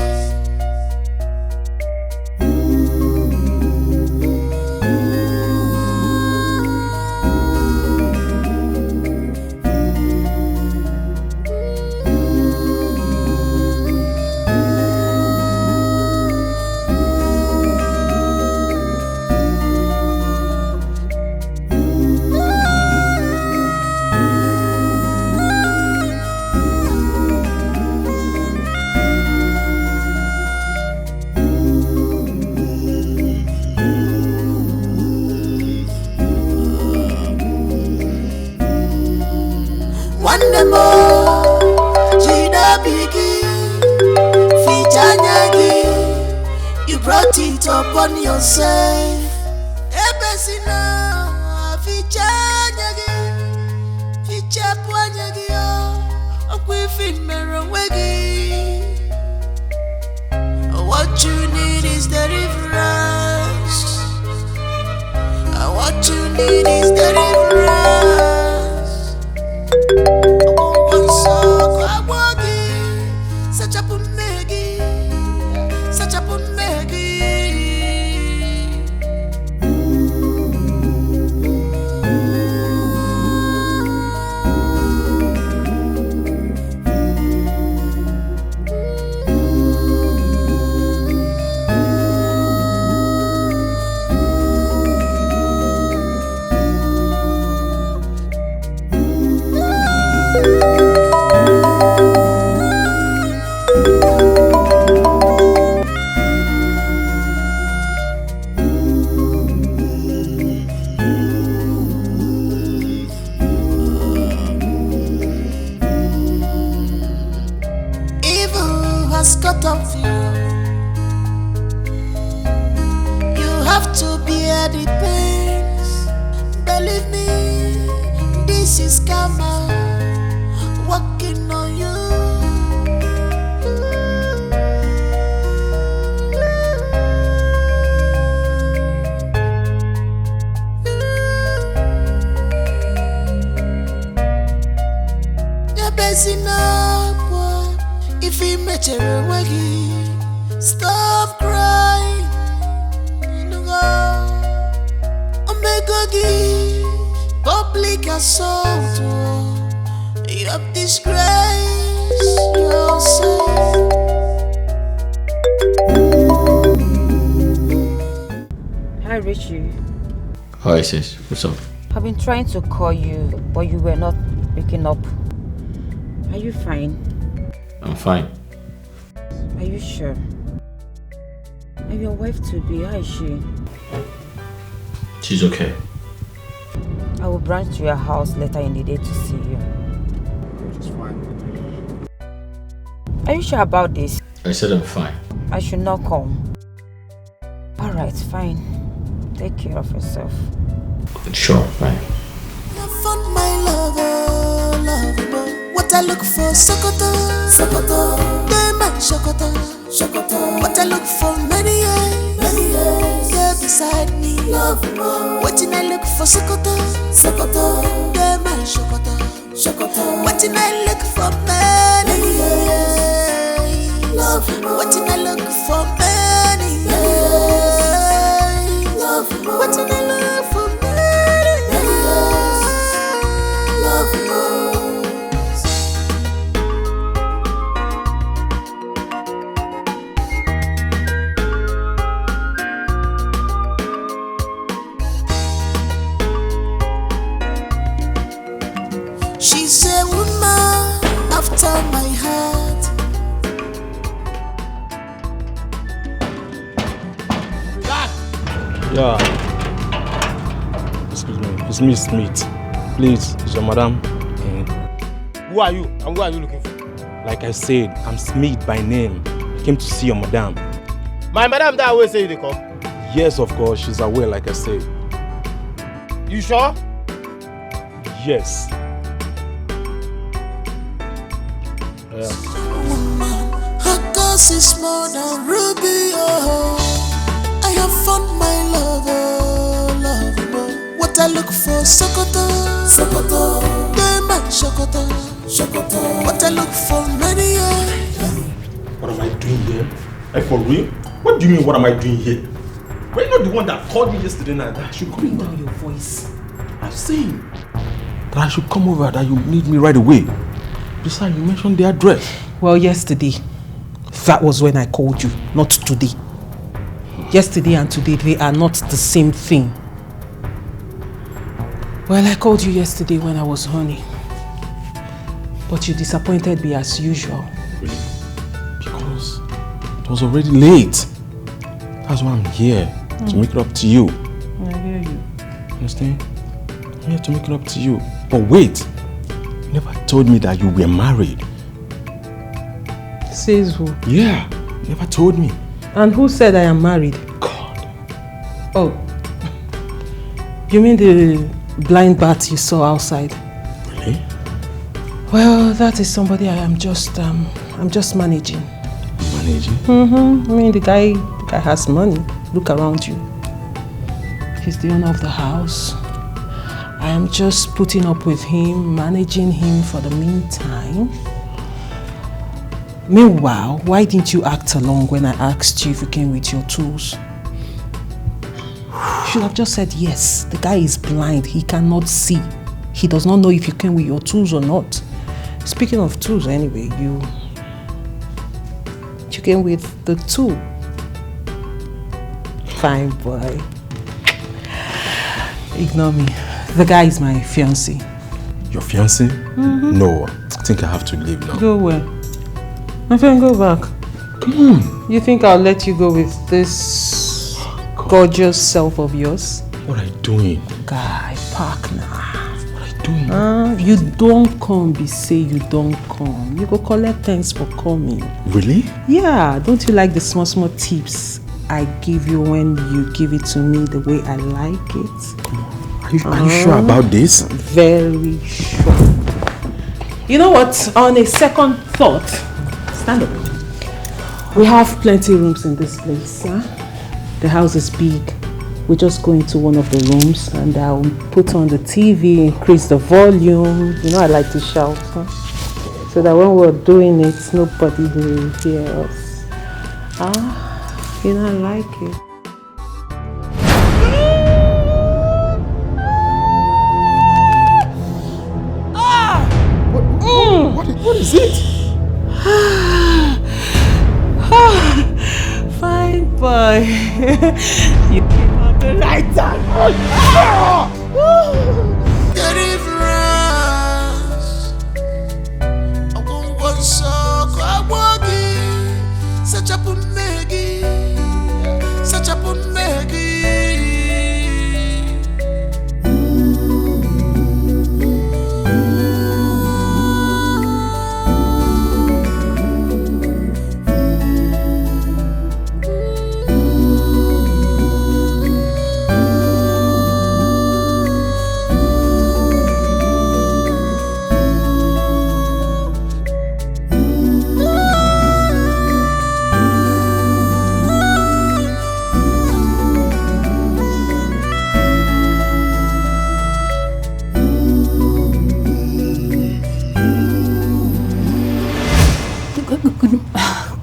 You brought it upon yourself. Ebesina fichanyagi fichapwanyagi okwifin meronwegi. What you need is deliverance. What you need is deliverance. Such a pumegi, such a pumegi. Cut off you. You have to bear the pains. Believe me, this is karma working on you. If he met you, stop crying. Omega give public assault. You have disgraced yourself. Hi, Richie. Hi, sis. What's up? I've been trying to call you, but you were not picking up. Are you fine? I'm fine. Are you sure? And your wife to be, how is she? She's okay. I will branch to your house later in the day to see you. She's fine. Are you sure about this? I said I'm fine. I should not come. Alright, fine. Take care of yourself. Sure, fine. I found my lover, lover. What I look for, Sokoto, Sokoto. Diamond, Sokoto, Sokoto. What I look for, many years, there beside me, love more. What I look for, Sokoto, Sokoto. Diamond, Sokoto, Sokoto. What I look for, many years, love more. What I look for, many years, love more. What I look for, many years, love more. She's a woman after my heart. Yeah. Excuse me. It's Miss Smith. Please, is your madam in? Who are you and who are you looking for? Like I said, I'm Smith by name. I came to see your madam. My madam that always say you dey come? Yes, of course. She's aware, like I said. You sure? Yes. Her cause is more than ruby, oh. I look for Sokoto, Sokoto, they my Sokoto, Sokoto. What I look for many years. What am I doing here? Like for real? What do you mean, what am I doing here? Were you not the one that called me yesterday night that I should come over? Bring down your voice. I'm saying that I should come over, that you need me right away. Besides, you mentioned the address. Well, yesterday, that was when I called you, not today. Yesterday and today, they are not the same thing. Well, I called you yesterday when I was horny. But you disappointed me as usual. Really? Because it was already late. That's why I'm here, to make it up to you. I hear you. Understand? I'm here to make it up to you. But wait, you never told me that you were married. Says who? Yeah, you never told me. And who said I am married? God. Oh. You mean the blind bat you saw outside? Really? Well, that is somebody I'm just managing. Managing? I mean, the guy has money. Look around you. He's the owner of the house. I am just putting up with him, managing him for the meantime. Meanwhile, why didn't you act along when I asked you if you came with your tools? You should have just said yes. The guy is blind. He cannot see. He does not know if you came with your tools or not. Speaking of tools, anyway, you came with the tool. Fine boy. Ignore me. The guy is my fiancé. Your fiancé? No, I think I have to leave now. Go where? My friend, go back. Come on. You think I'll let you go with this gorgeous self of yours? What are you doing? Guy, park now. What are you doing? You don't come, be say you don't come. You go collect thanks for coming. Really? Yeah, don't you like the small tips I give you when you give it to me the way I like it? Come on. Are you sure about this? Very sure. You know what? On a second thought, stand up. We have plenty of rooms in this place. Huh? The house is big. We just go into one of the rooms and I'll put on the TV, increase the volume. You know I like to shout. Huh? So that when we're doing it, nobody will hear us. You know I like it. What is it? Fine boy. You came at the right time. The difference. I won't want so I walk in. Such a punegi. Such a punegi.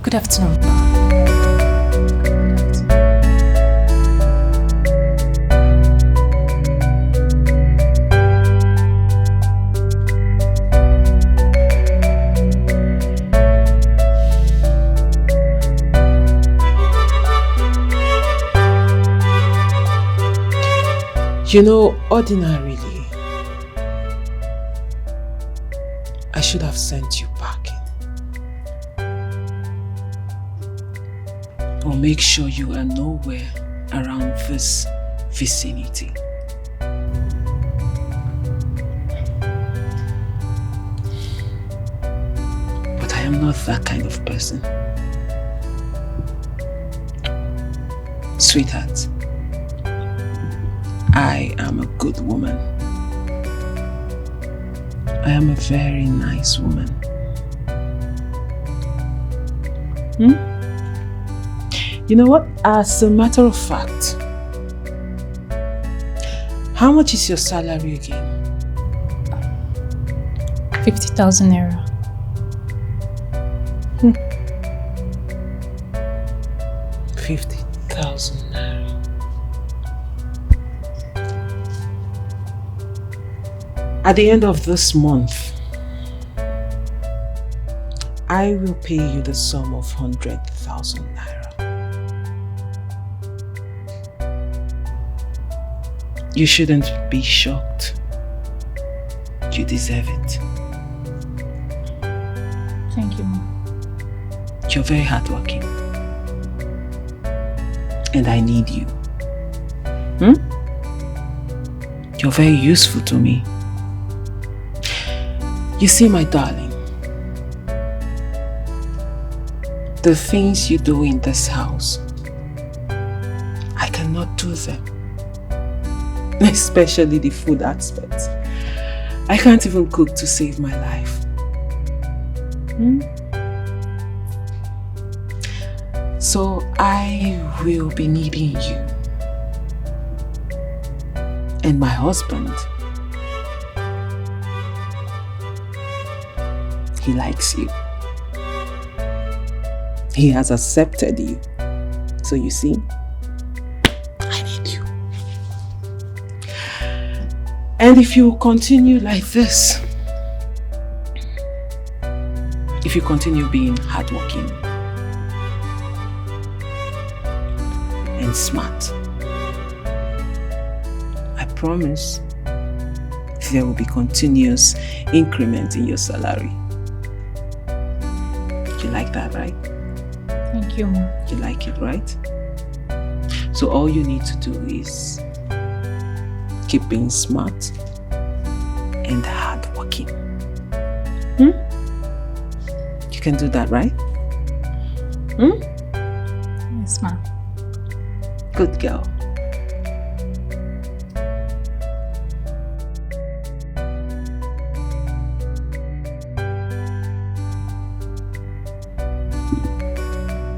Good afternoon. You know, ordinarily, I should have sent you packing. Or make sure you are nowhere around this vicinity. But I am not that kind of person. Sweetheart, I am a good woman. I am a very nice woman. You know what? As a matter of fact, How much is your salary again? 50,000 naira. 50,000 naira. At the end of this month, I will pay you the sum of 100,000 naira. You shouldn't be shocked. You deserve it. Thank you, Mom. You're very hardworking. And I need you. You're very useful to me. You see, my darling, the things you do in this house, I cannot do them. Especially the food aspect. I can't even cook to save my life. So I will be needing you. And my husband, he likes you. He has accepted you. So you see, I need you. And if you continue like this, if you continue being hardworking and smart, I promise there will be continuous increment in your salary. You like that, right? Thank you, Mom. You like it, right? So all you need to do is keep being smart and hardworking. You can do that, right? Yes, Mom. Good girl.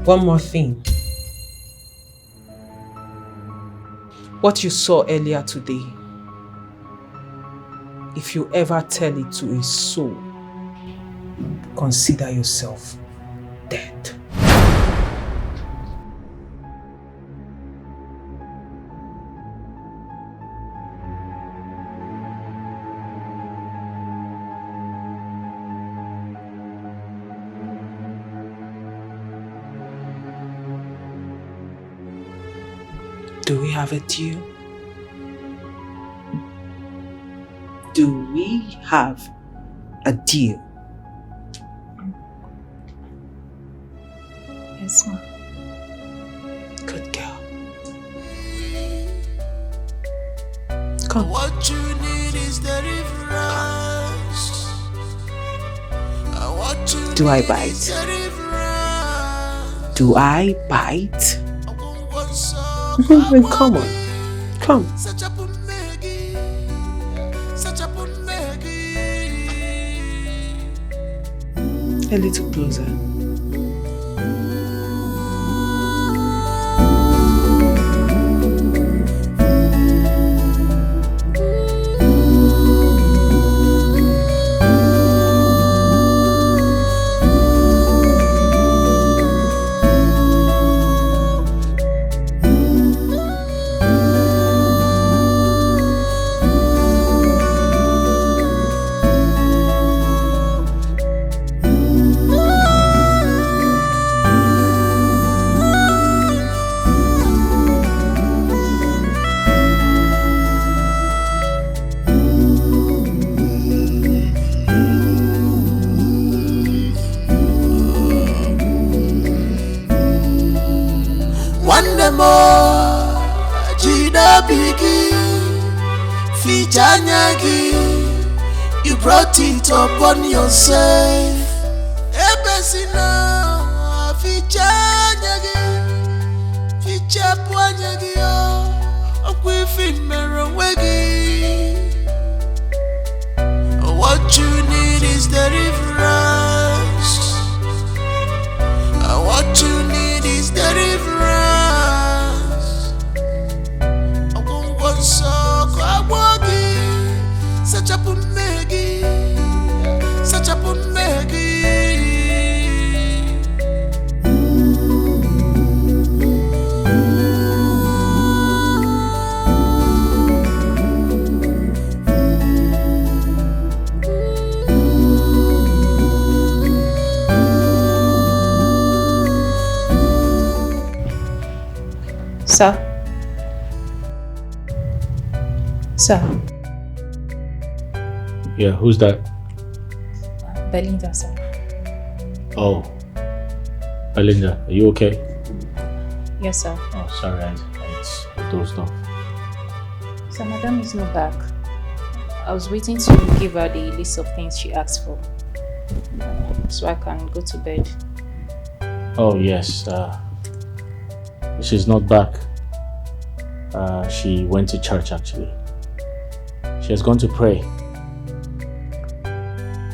One more thing. What you saw earlier today, if you ever tell it to a soul, consider yourself dead. Do we have a deal? Do we have a deal? Yes, Mom. Good girl. Come. What you need is deliverance. What you Do I need bite? is deliverance. Do I bite? Then come on. Come. Such a Maggie. A little closer. One more, Gina Biggie, Fichanyagi, you brought it upon yourself. Ebesina, Fichanyagi, Fichapwanyagi, Okwifin Merawegi. What you need is deliverance. What you need is deliverance. I Sir? Sir? Yeah, who's that? Belinda, sir. Oh. Belinda, are you okay? Yes, sir. Oh, sorry, I dozed off. So Madam is not back. I was waiting to give her the list of things she asked for, so I can go to bed. Oh, yes. She's not back. She went to church, actually. She has gone to pray.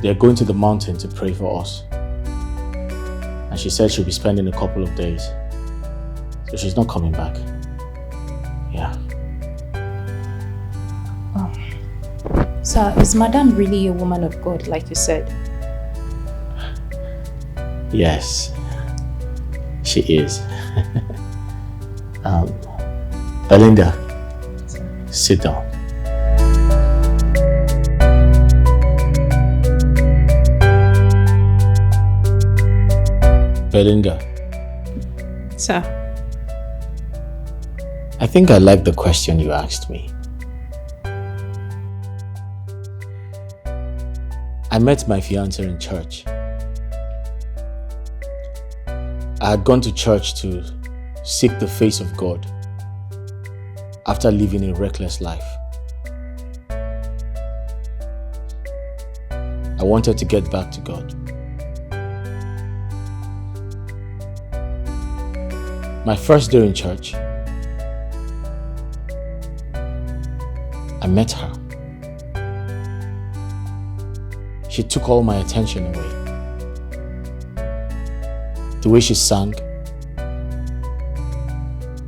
They're going to the mountain to pray for us. And she said she'll be spending a couple of days. So she's not coming back. Yeah. Oh. Sir, is Madam really a woman of God, like you said? Yes, she is. Belinda, sit down. Belinda. Sir. I think I like the question you asked me. I met my fiancé in church. I had gone to church to seek the face of God after living a reckless life. I wanted to get back to God. My first day in church, I met her. She took all my attention away. The way she sang,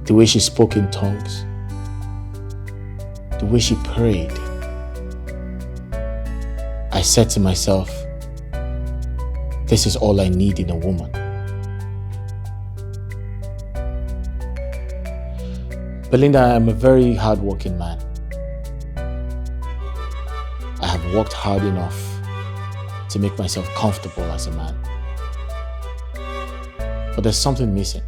the way she spoke in tongues, the way she prayed. I said to myself, this is all I need in a woman. Belinda, I am a very hard-working man. I have worked hard enough to make myself comfortable as a man. But there's something missing.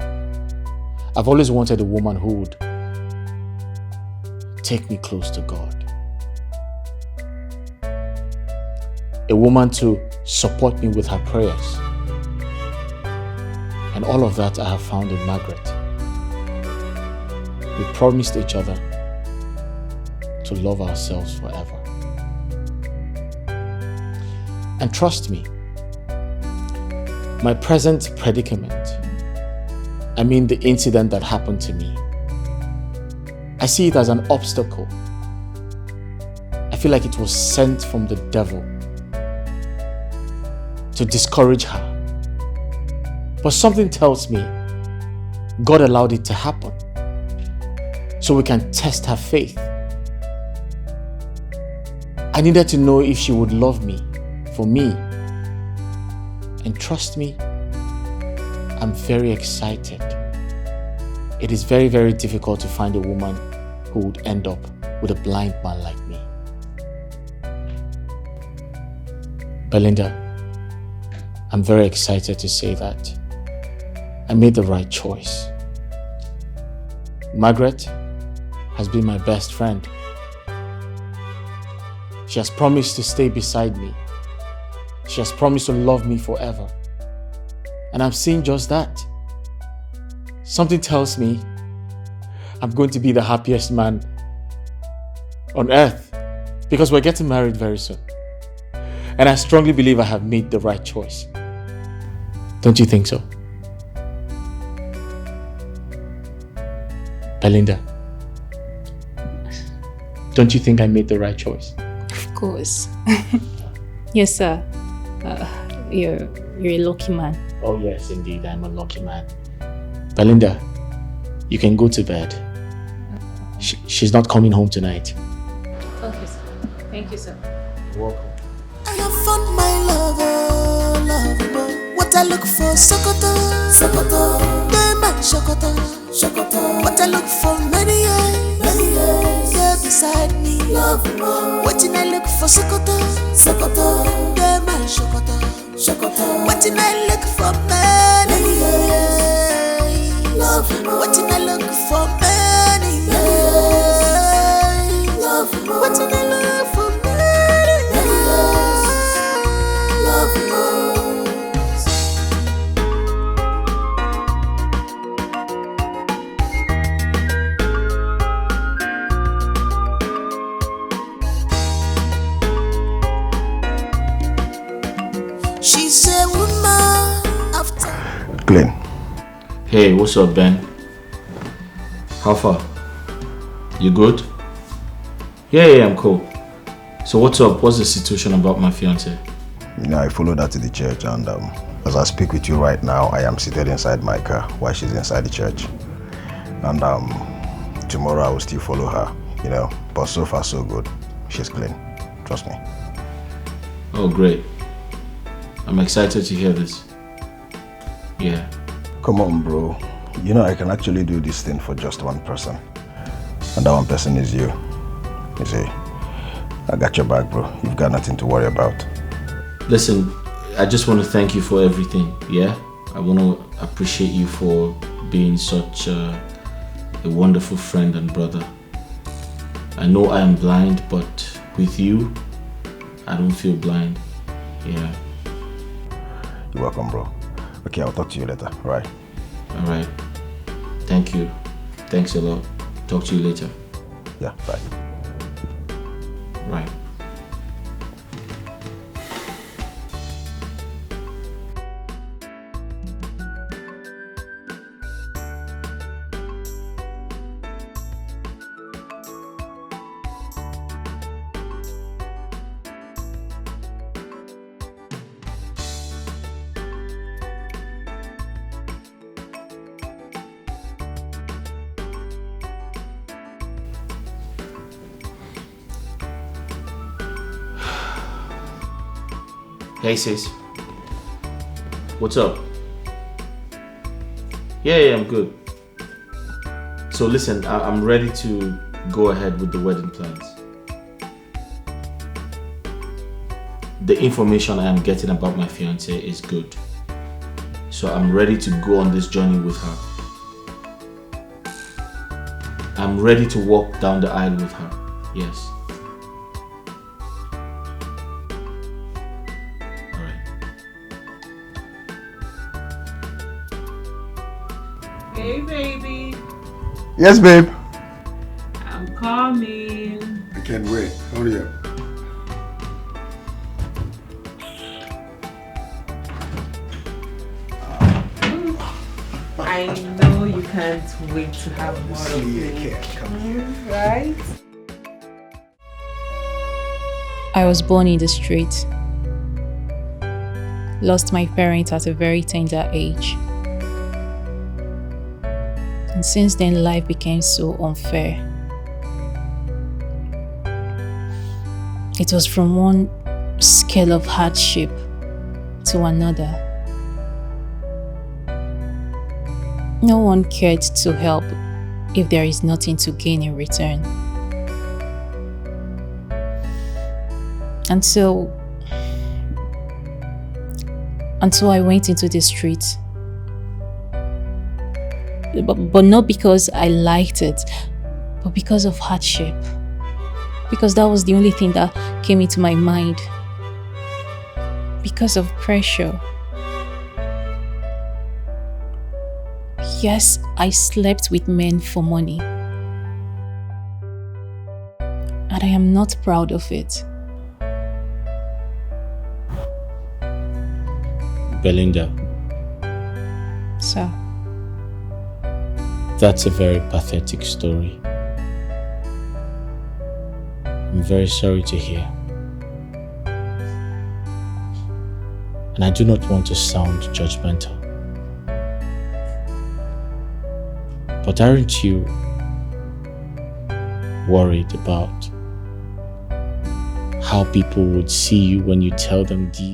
I've always wanted a woman who would take me close to God. A woman to support me with her prayers. And all of that I have found in Margaret. We promised each other to love ourselves forever. And trust me, my present predicament, I mean the incident that happened to me, I see it as an obstacle. I feel like it was sent from the devil to discourage her. But something tells me God allowed it to happen so we can test her faith. I needed to know if she would love me for me. And trust me, I'm very excited. It is very, very difficult to find a woman who would end up with a blind man like me. Belinda, I'm very excited to say that I made the right choice. Margaret has been my best friend. She has promised to stay beside me. She has promised to love me forever. And I'm seeing just that. Something tells me I'm going to be the happiest man on earth because we're getting married very soon. And I strongly believe I have made the right choice. Don't you think so? Belinda, don't you think I made the right choice? Of course. Yes, sir. You're a lucky man. Oh yes, indeed, I'm a lucky man. Belinda, you can go to bed. She's not coming home tonight. Okay, sir. Thank you, sir. You're welcome. found my lover, lover. What I look for, Sokoto, Sokoto. They my Sokoto, Sokoto. What I look for, many years, yeah, beside me, love more. What I look for, Sokoto, Sokoto. They my Sokoto, Sokoto. What I look for, many years, love more. What I look for, many years, love more. What I look for, many years, love more. She's a woman after. Glenn. Hey, what's up, Ben? How far? You good? Yeah, I'm cool. So what's up? What's the situation about my fiance? You know, I followed her to the church, and as I speak with you right now, I am seated inside my car while she's inside the church. And tomorrow I will still follow her, you know. But so far so good. She's clean. Trust me. Oh, great. I'm excited to hear this. Yeah. Come on, bro. You know I can actually do this thing for just one person. And that one person is you. You see, I got your back, bro. You've got nothing to worry about. Listen, I just want to thank you for everything, yeah? I want to appreciate you for being such a wonderful friend and brother. I know I am blind, but with you, I don't feel blind. Yeah. You're welcome, bro. Okay, I'll talk to you later, right? Alright. Thank you. Thanks a lot. Talk to you later. Yeah, bye. Right. Hey sis, what's up? Yeah, I'm good. So listen, I'm ready to go ahead with the wedding plans. The information I am getting about my fiance is good. So I'm ready to go on this journey with her. I'm ready to walk down the aisle with her, yes. Hey, baby. Yes, babe. I'm coming. I can't wait. Hurry up. I know you can't wait to have more of me. Right? I was born in the street. Lost my parents at a very tender age. And since then, life became so unfair. It was from one scale of hardship to another. No one cared to help if there is nothing to gain in return. Until I went into the streets. But not because I liked it, but because of hardship. Because that was the only thing that came into my mind. Because of pressure. Yes, I slept with men for money. And I am not proud of it. Belinda. Sir. That's a very pathetic story. I'm very sorry to hear. And I do not want to sound judgmental. But aren't you worried about how people would see you when you tell them these.